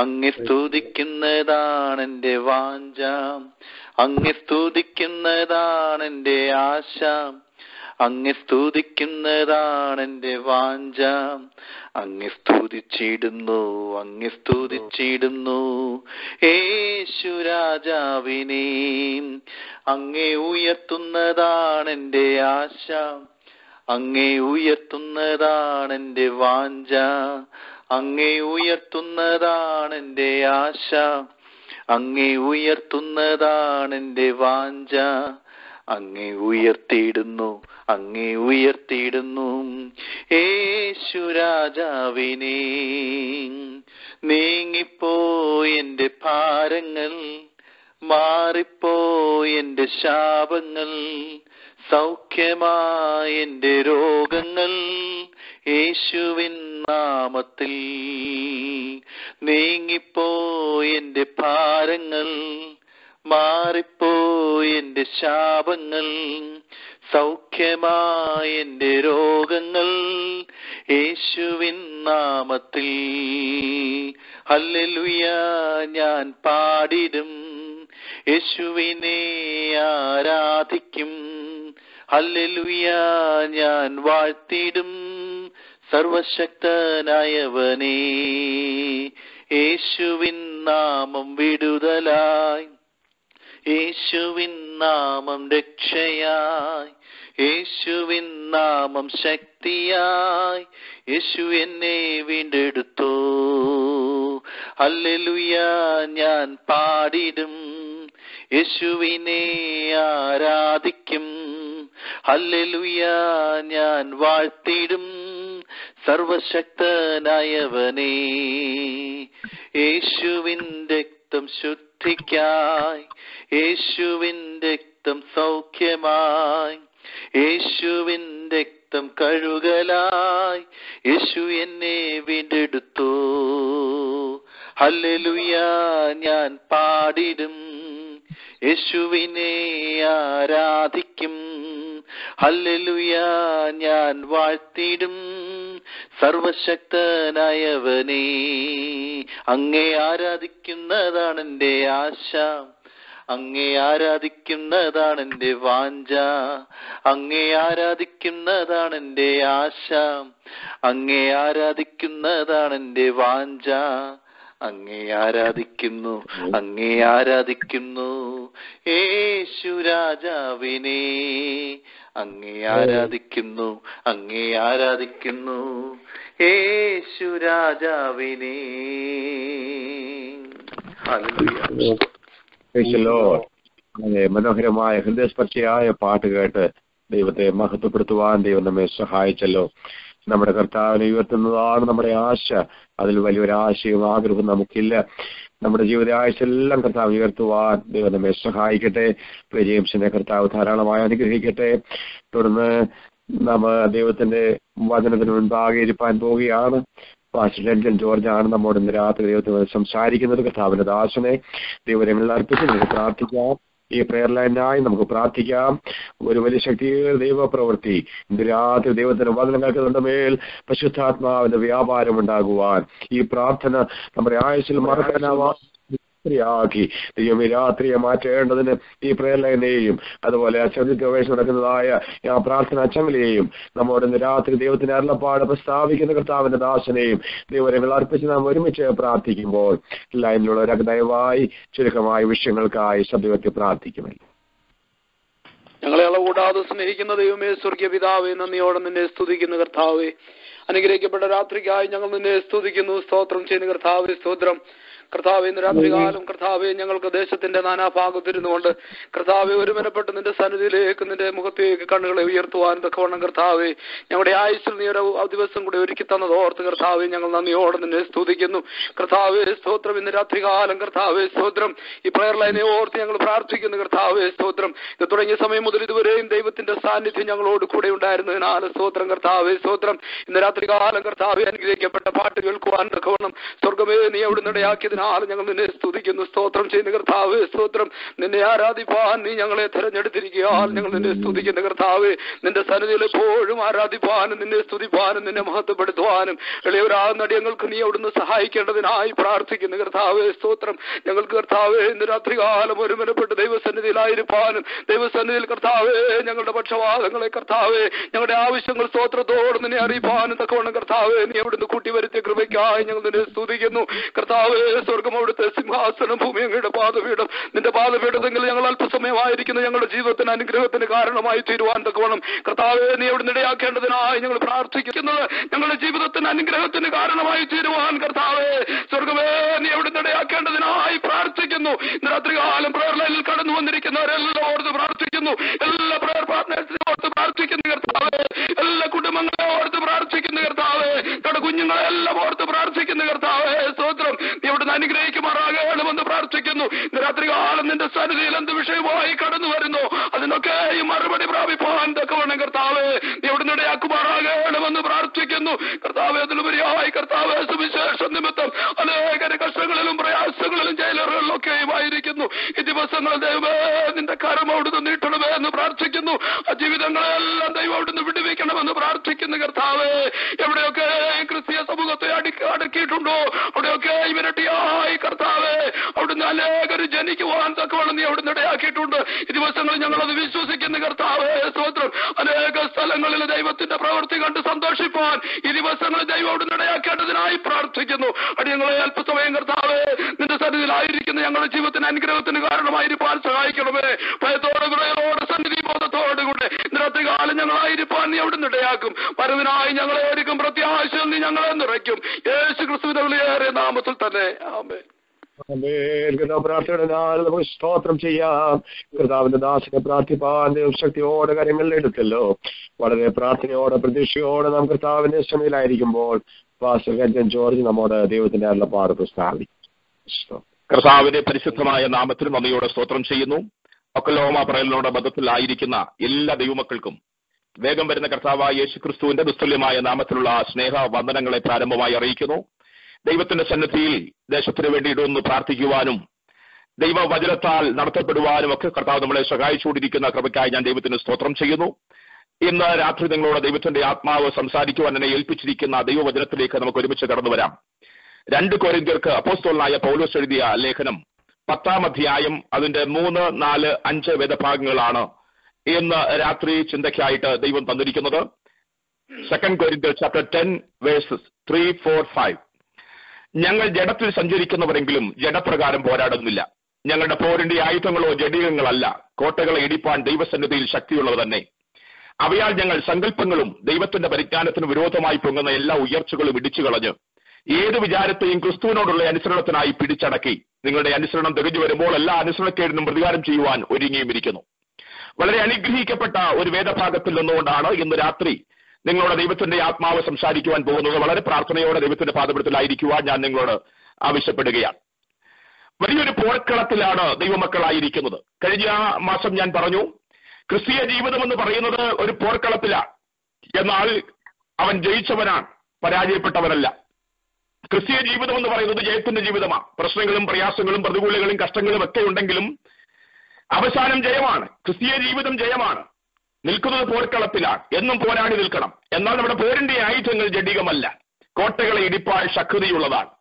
അങ്ങേ സ്തുതിക്കുന്നതാണ് എന്റെ വാഞ്ച, അങ്ങേ സ്തുതിക്കുന്നതാണ് എന്റെ ആശ, അങ്ങേ സ്തുതിക്കുന്നതാണ് എന്റെ വാഞ്ച. അങ്ങേ സ്തുതിച്ചിടുന്നു, അങ്ങേ സ്തുതിച്ചിടുന്നു യേശു രാജാവിനെ. അങ്ങേ ഉയർത്തുന്നതാണ് എന്റെ ആശ, അങ്ങേ ഉയർത്തുന്നതാണ് എന്റെ വാഞ്ച, അങ്ങേ ഉയർത്തുന്നതാണ് എന്റെ ആശ, അങ്ങേ ഉയർത്തുന്നതാണ് എന്റെ വാഞ്ച. അങ്ങേ ഉയർത്തിയിടുന്നു, അങ്ങേ ഉയർത്തിയിടുന്നു യേശു രാജാവിനെ. നീങ്ങിപ്പോയി എന്റെ ഭാരങ്ങൾ, മാറിപ്പോയി എന്റെ ശാപങ്ങൾ, സൗഖ്യമായി എന്റെ രോഗങ്ങൾ യേശുവിൻ നാമത്തിൽ. നീങ്ങിപ്പോയി എന്റെ ഭാരങ്ങൾ, മാറിപ്പോയി എന്റെ ശാപങ്ങൾ, സൗഖ്യമായി എന്റെ രോഗങ്ങൾ യേശുവിൻ നാമത്തിൽ. ഹല്ലേലൂയ ഞാൻ പാടിടും, യേശുവിനെ ആരാധിക്കും. ഹല്ലേലൂയ ഞാൻ വാഴ്ത്തിടും, സർവശക്തനായവനേ. യേശുവിൻ നാമം വിടുതലായി, യേശുവിൻ നാമം രക്ഷയായി, യേശുവിൻ നാമം ശക്തിയായി, യേശു എന്നെ വീണ്ടെടുത്തു. ഹല്ലേലൂയ ഞാൻ പാടിടും, യേശുവിനെ ആരാധിക്കും. ഹല്ലേലൂയ ഞാൻ വാഴ്ത്തിടും, സർവശക്തനായവനേ. യേശുവിൻ രക്തം ശുദ്ധിക്കായി, യേശുവിൻ രക്തം സൗഖ്യമായി, യേശുവിൻ രക്തം കഴുകലായി, യേശു എന്നെ വീണ്ടെടുത്തു. ഹല്ലേലൂയ ഞാൻ പാടിടും, യേശുവിനെ ആരാധിക്കും. ഹല്ലേലൂയ ഞാൻ വാഴ്ത്തിടും, സർവശക്തനായവനേ. അങ്ങേ ആരാധിക്കുന്നതാണ് എൻ്റെ ആശ, അങ്ങേ ആരാധിക്കുന്നതാണ് എൻ്റെ വാഞ്ച, അങ്ങേ ആരാധിക്കുന്നതാണ് എൻ്റെ ആശ, അങ്ങേ ആരാധിക്കുന്നതാണ് എൻ്റെ വാഞ്ച. അങ്ങേ ആരാധിക്കുന്നു, അങ്ങേ ആരാധിക്കുന്നു യേശു രാജാവിനെ. അങ്ങേ ആരാധിക്കുന്നു, അങ്ങേ ആരാധിക്കുന്നു യേശു രാജാവിനെ. മനോഹരമായ ഹൃദയസ്പർശിയായ പാട്ട് കേട്ട് ദൈവത്തെ മഹത്വപ്പെടുത്തുവാൻ ദൈവം നമ്മെ സഹായിച്ചല്ലോ. നമ്മുടെ കർത്താവിനെ ഉയർത്തുന്നതാണ് നമ്മുടെ ആശ. അതിൽ വലിയൊരു ആശയും ആഗ്രഹവും നമുക്കില്ല. നമ്മുടെ ജീവിത ആയുസെല്ലാം കർത്താവ് ഉയർത്തുവാൻ ദൈവം നമ്മെ സഹായിക്കട്ടെ. ജെയിംസിനെ കർത്താവ് ധാരാളമായി അനുഗ്രഹിക്കട്ടെ. തുടർന്ന് നാം ദൈവത്തിന്റെ വചനത്തിന് മുൻപാകെ ഇരിപ്പാൻ പോവുകയാണ്. പാസ്റ്റർ രഞ്ജൻ ജോർജാണ് നമ്മോട് ഇന്ന് രാത്രി ദൈവത്തിന് സംസാരിക്കുന്നത്. കർത്താവിന്റെ ദാസനെ ദൈവങ്ങൾ അർപ്പിച്ച് നമുക്ക് പ്രാർത്ഥിക്കാം. ഈ പ്രെയർ ലൈനായി നമുക്ക് പ്രാർത്ഥിക്കാം. ഒരു വലിയ ശക്തിയുടെ ദൈവപ്രവൃത്തി ഇന്ന് രാത്രി ദൈവത്തിന്റെ വചനം കേൾക്കുന്നുണ്ട് മേൽ പരിശുദ്ധാത്മാവിന്റെ വ്യാപാരം ഉണ്ടാകുവാൻ ഈ പ്രാർത്ഥന നമ്മുടെ ആയുസ്സിൽ മറക്കാനാവാൻ ാക്കി ദൈവം ഈ രാത്രിയെ മാറ്റേണ്ടതിന് ഈ പ്രെയർ ലൈനെയും അതുപോലെ ഗവേഷണം നടക്കുന്നതായ ആ പ്രാർത്ഥന ചങ്ങലയെയും നമ്മോട് ഇന്ന് രാത്രി ദൈവത്തിന്റെ അരുളപ്പാട് പ്രസ്താവിക്കുന്ന കർത്താവിന്റെ ദാസനെയും ദൈവങ്ങൾ അർപ്പിച്ച് നാം ഒരുമിച്ച് പ്രാർത്ഥിക്കുമ്പോൾ ലൈനിലുള്ളവരൊക്കെ ദയവായി ചുരുക്കമായ വിഷയങ്ങൾക്കായി ശബ്ദവ്യക്തി പ്രാർത്ഥിക്കുമല്ലോ. ഞങ്ങളെ അളകൂടാതെ സ്നേഹിക്കുന്ന ദൈവമേ, സ്വർഗീയ പിതാവേ, നന്ദിയോടെ നിന്നെ സ്തുതിക്കുന്നു കർത്താവേ. അനുഗ്രഹിക്കപ്പെട്ട രാത്രിക്കായി ഞങ്ങൾ നിന്നെ സ്തുതിക്കുന്നു, സ്തോത്രം ചെയ്യുന്ന കർത്താവേ. സ്തോത്രം കർത്താവേ. ഇന്ന് രാത്രികാലം കർത്താവെ ഞങ്ങൾക്ക് ദേശത്തിന്റെ നാനാഭാഗത്തിരുന്നുകൊണ്ട് കർത്താവെ ഒരുമനപ്പെട്ട് നിന്റെ സന്നിധിയിലേക്ക് നിന്റെ മുഖത്തേക്ക് കണ്ണുകളെ ഉയർത്തുവാൻ തക്കവണ്ണം കർത്താവെ ഞങ്ങളുടെ ആയുസ്സിൽ നീ ഒരു ദിവസം കൂടെ ഒരുക്കി തന്നത് ഓർത്ത് കർത്താവെ ഞങ്ങൾ നന്ദിയോടെ നിന്നെ സ്തുതിക്കുന്നു കർത്താവെ. സ്തോത്രം. ഇന്ന് രാത്രികാലം കർത്താവെ സ്തോത്രം ഈ പ്രയർ ലൈനെ ഓർത്ത് ഞങ്ങൾ പ്രാർത്ഥിക്കുന്നു കർത്താവെ. സ്തോത്രം. ഇത് തുടങ്ങിയ സമയം മുതൽ ഇതുവരെയും ദൈവത്തിന്റെ സാന്നിധ്യം ഞങ്ങളോട് കൂടെ ഉണ്ടായിരുന്നതിനാൽ സ്തോത്രം കർത്താവെ. സ്തോത്രം. ഇന്ന് രാത്രികാലം കർത്താവെ അനുഗ്രഹിക്കപ്പെട്ട പാട്ട് കേൾക്കുവാൻ തക്കവണ്ണം സ്വർഗമേ നീ അവിടുന്ന് ഇടയാക്കിയതിനാൽ ഞങ്ങൾ നിന്നെ സ്തുതിക്കുന്നു, സ്തോത്രം ചെയ്യുന്ന കർത്താവേ. സ്തോത്രം. നിന്നെ ആരാധിപ്പാൻ നീ ഞങ്ങളെ തെരഞ്ഞെടുത്തിരിക്കുകയാൽ ഞങ്ങൾ നിന്നെ സ്തുതിക്കുന്ന കർത്താവേ. നിന്റെ സന്നിധിയിൽ എപ്പോഴും ആരാധിപ്പാനും നിന്നെ സ്തുതിപ്പാനും നിന്നെ മഹത്വപ്പെടുത്തുവാനും ഇളയവരാകുന്ന അടിയങ്ങൾക്ക് നീ അവിടുന്ന് സഹായിക്കേണ്ടതിനായി പ്രാർത്ഥിക്കുന്ന കർത്താവേ. സ്തോത്രം. ഞങ്ങൾക്ക് കർത്താവേ ഇന്ന് രാത്രികാലം ഒരുമനപ്പെട്ട് ദൈവസന്നിധിയിലായിരിക്കാനും ദൈവസന്നിധിയിൽ കർത്താവേ ഞങ്ങളുടെ പക്ഷവാദങ്ങളെ കർത്താവേ ഞങ്ങളുടെ ആവശ്യങ്ങൾ സ്തോത്രത്തോട് നിന്നെ അറിയിപ്പാനും തക്കവണ്ണം കർത്താവേ നീ അവിടുന്ന് കൂട്ടിവരുത്തിയ കൃപയ്ക്കായി ഞങ്ങൾ നിന്നെ സ്തുതിക്കുന്നു കർത്താവേ. സ്വർഗം അവിടുത്തെ സിംഹാസനം, ഭൂമി അങ്ങയുടെ പാദപീഠം. നിന്റെ പാദപീഠത്തെങ്കിൽ ഞങ്ങൾ അല്പസമയമായിരിക്കുന്ന ഞങ്ങളുടെ ജീവിതത്തിന് അനുഗ്രഹത്തിന് കാരണമായി തീരുവാൻ തക്കവണ്ണം കർത്താവേ നീ അവിടുന്ന് ഇടയാക്കേണ്ടതിനായി ഞങ്ങൾ പ്രാർത്ഥിക്കുന്നത് ഞങ്ങളുടെ ജീവിതത്തിന് അനുഗ്രഹത്തിന് കാരണമായി തീരുവാൻ കർത്താവേ സ്വർഗമേ നീ അവിടുന്ന് ഇടയാക്കേണ്ടതിനായി പ്രാർത്ഥിക്കുന്നു. ഇന്ന് രാത്രികാലം പ്രയർ ലൈനിൽ കടന്നു വന്നിരിക്കുന്നവരെല്ലാം ഓർത്ത് പ്രാർത്ഥിക്കുന്നു. എല്ലാ പ്രയർ പാർട്ട്നേഴ്സിനെ ഓർത്ത് പ്രാർത്ഥിക്കുന്നു കർത്താവേ. എല്ലാ കുടുംബങ്ങളെ ഓർത്ത് പ്രാർത്ഥിക്കുന്നു കർത്താവേ. ഞങ്ങളുടെ കുഞ്ഞുങ്ങളെല്ലാം ഓർത്ത് പ്രാർത്ഥിക്കുന്നു കർത്താവേ. സ്തോത്രം. നീ അവിടുന്ന് അനുഗ്രഹിക്കുമാറാകണമെന്ന് പ്രാർത്ഥിക്കുന്നു. ഇന്ന് രാത്രികാലം നിന്റെ സന്നിധിയിൽ എന്ത് വിഷയമായി കടന്നു വരുന്നു അതിനൊക്കെ ഈ മറുപടി പ്രാപിപ്പാൻ തക്കവണ്ണം കർത്താവേ നീ അവിടുന്ന് ഇടയാക്കുമാറാകണമെന്ന് പ്രാർത്ഥിക്കുന്നു കർത്താവേ. അതിലുപരിയായി കർത്താവേ സുവിശേഷ നിമിത്തം അനേക കഷ്ടങ്ങളിലും പ്രയാസങ്ങളിലും ജയിലറുകളിലൊക്കെയും ആയിരിക്കുന്നു ഈ ദിവസങ്ങൾ ദൈവമേ നിന്റെ കരം അവിടുന്ന് നീട്ടണമേ എന്ന് പ്രാർത്ഥിക്കുന്നു. ആ ജീവിതങ്ങളെല്ലാം ദൈവം അവിടുന്ന് വിടുവിക്കണമെന്ന് പ്രാർത്ഥിക്കുന്നു കർത്താവേ. എവിടെയൊക്കെ ക്രിസ്തീയ സമൂഹത്തെ അടക്കിയിട്ടുണ്ട് ഒരുക്കിയിട്ടുണ്ടോ അവിടെയൊക്കെ ഇവരട്ടിയായി കർത്താവേ അവിടുന്ന് അനേകർ ജനിക്കുവാൻ തക്കവണ്ണം നീ അവിടുന്ന് ഇടയാക്കിയിട്ടുണ്ട്. ഈ ദിവസങ്ങളിൽ ഞങ്ങളത് വിശ്വസിക്കുന്ന കർത്താവേ സ്തോത്രം. അനേക സ്ഥലങ്ങളിൽ ദൈവത്തിന്റെ പ്രവൃത്തി കണ്ട് സന്തോഷിപ്പാൻ ഈ ദിവസങ്ങളിൽ ദൈവം അവിടുന്ന് ഇടയാക്കേണ്ടതിനായി പ്രാർത്ഥിക്കുന്നു. അടിയങ്ങളെ അല്പസമയം കർത്താവേ നിന്റെ സന്നിധിയിലായിരിക്കുന്ന ഞങ്ങളുടെ ജീവിതത്തിന് അനുഗ്രഹത്തിന് കാരണമായിരിക്കാൻ സഹായിക്കണമേ. ഭയത്തോടെ ഹൃദയോടെ സന്നിധി ബോധത്തോടുകൂടെ ഇന്നത്തെ കാലം ഞങ്ങളായിരിക്കാൻ നീ അവിടുന്ന് ഇടയാക്കും. വരവിനായി ഞങ്ങളെ ഒരുക്കും പ്രത്യാശയിൽ നീ ഞങ്ങളെ നിറയ്ക്കും. യേശു ക്രിസ്തുവിന്റെ വിലയേറിയ നാമത്തിൽ തന്നെ ആമേൻ. പ്രാർത്ഥനയുടെ നമുക്ക് സ്തോത്രം ചെയ്യാം. കർത്താവിന്റെ ദാസനെ പ്രാർത്ഥിപ്പാൻ ശക്തിയോടെ കാര്യങ്ങളിൽ എടുത്തല്ലോ. വളരെ പ്രാർത്ഥനയോടെ പ്രതീക്ഷയോടെ നാം കർത്താവിന്റെ ശ്രമയിലായിരിക്കുമ്പോൾ പാസ്റ്റർ കഞ്ചൻ ജോർജ് നമ്മോട് ദൈവത്തിന്റെ അരുളപ്പാട് പ്രസ്താവിക്കും. കർത്താവിന്റെ പരിശുദ്ധമായ നാമത്തിൽ നന്ദിയോടെ സ്തോത്രം ചെയ്യുന്നു. ഒക്കലോമ പറയലിനോട് ബന്ധത്തിലായിരിക്കുന്ന എല്ലാ ദൈവമക്കൾക്കും വേഗം വരുന്ന കർത്താവായ യേശു ക്രിസ്തുവിന്റെ ദുസ്തുല്യമായ നാമത്തിലുള്ള സ്നേഹ വന്ദനങ്ങളെ പ്രാരംഭമായി അറിയിക്കുന്നു. ദൈവത്തിന്റെ സന്നിധിയിൽ ദേശത്തിന് വേണ്ടി ഇടൊന്ന് പ്രാർത്ഥിക്കുവാനും ദൈവവചനത്താൽ നടത്തപ്പെടുവാനും ഒക്കെ കർത്താവ് നമ്മളെ സഹായിച്ചുകൊണ്ടിരിക്കുന്ന കൃപയ്ക്കായി ഞാൻ ദൈവത്തിന് സ്തോത്രം ചെയ്യുന്നു. ഇന്ന് രാത്രി നിങ്ങളോട് ദൈവത്തിന്റെ ആത്മാവ് സംസാരിക്കുവാൻ എന്നെ ഏൽപ്പിച്ചിരിക്കുന്ന ദൈവവചനത്തിലേക്ക് നമുക്ക് ഒരുമിച്ച് കടന്നു വരാം. 2 കൊരിന്ത്യർക്ക് അപ്പോസ്തലനായ പൗലോസ് എഴുതിയ ലേഖനം 10-ാം അധ്യായം അതിന്റെ 3, 4, 5 വേദഭാഗങ്ങളാണ് ഇന്ന് രാത്രി ചിന്തയ്ക്കായിട്ട് ദൈവം തന്നിരിക്കുന്നത്. 2 കൊരിന്ത്യർ ചാപ്റ്റർ 10 വേഴ്സസ് 3, 4, 5. ഞങ്ങൾ ജഡത്തിൽ സഞ്ചരിക്കുന്നവരെങ്കിലും ജഡപ്രകാരം പോരാടുന്നില്ല. ഞങ്ങളുടെ പോരിന്റെ ആയുധങ്ങളോ ജഡികങ്ങളല്ല, കോട്ടകളെ ഇടിപ്പാൻ ദൈവസന്നിധിയിൽ ശക്തിയുള്ളത് തന്നെ. അവയാൽ ഞങ്ങൾ സങ്കല്പങ്ങളും ദൈവത്തിന്റെ പരിജ്ഞാനത്തിന് വിരോധമായി പൊങ്ങുന്ന എല്ലാ ഉയർച്ചകളും ഇടിച്ചു കളഞ്ഞ് ഏത് വിചാരത്തെയും ക്രിസ്തുവിനോടുള്ള അനുസരണത്തിനായി പിടിച്ചടക്കി നിങ്ങളുടെ അനുസരണം തികഞ്ഞു വരുമ്പോൾ എല്ലാ അനുസരണക്കേടിനും പ്രതികാരം ചെയ്യുവാൻ ഒരുങ്ങിയും ഇരിക്കുന്നു. വളരെ അനുഗ്രഹിക്കപ്പെട്ട ഒരു വേദഭാഗത്തിൽ നിന്നുകൊണ്ടാണ് ഇന്ന് രാത്രി നിങ്ങളോട് ദൈവത്തിന്റെ ആത്മാവ് സംസാരിക്കുവാൻ പോകുന്നത്. വളരെ പ്രാർത്ഥനയോടെ ദൈവത്തിന്റെ പാദപീഠത്തിലായിരിക്കുവാൻ ഞാൻ നിങ്ങളോട് ആവശ്യപ്പെടുകയാണ്. വലിയൊരു പോർക്കളത്തിലാണ് ദൈവമക്കളായിരിക്കുന്നത്. കഴിഞ്ഞ മാസം ഞാൻ പറഞ്ഞു, ക്രിസ്തീയ ജീവിതം എന്ന് പറയുന്നത് ഒരു പോർക്കളത്തിലാണ്. എന്നാൽ അവൻ ജയിച്ചവനാണ്, പരാജയപ്പെട്ടവനല്ല. ക്രിസ്തീയ ജീവിതം എന്ന് പറയുന്നത് ജയത്തിന്റെ ജീവിതമാണ്. പ്രശ്നങ്ങളും പ്രയാസങ്ങളും പ്രതികൂലങ്ങളും കഷ്ടങ്ങളും ഒക്കെ ഉണ്ടെങ്കിലും അവസാനം ജയമാണ്. ക്രിസ്തീയ ജീവിതം ജയമാണ്. നിൽക്കുന്നത് പോർക്കളത്തിലാണ്. എന്നും പോരാടി നിൽക്കണം. എന്നാൽ നമ്മുടെ പോരിന്റെ ആയുധങ്ങൾ ജഡികമല്ല, കോട്ടകളെ ഇടിപ്പാൻ ശക്തിയുള്ളതാണ്.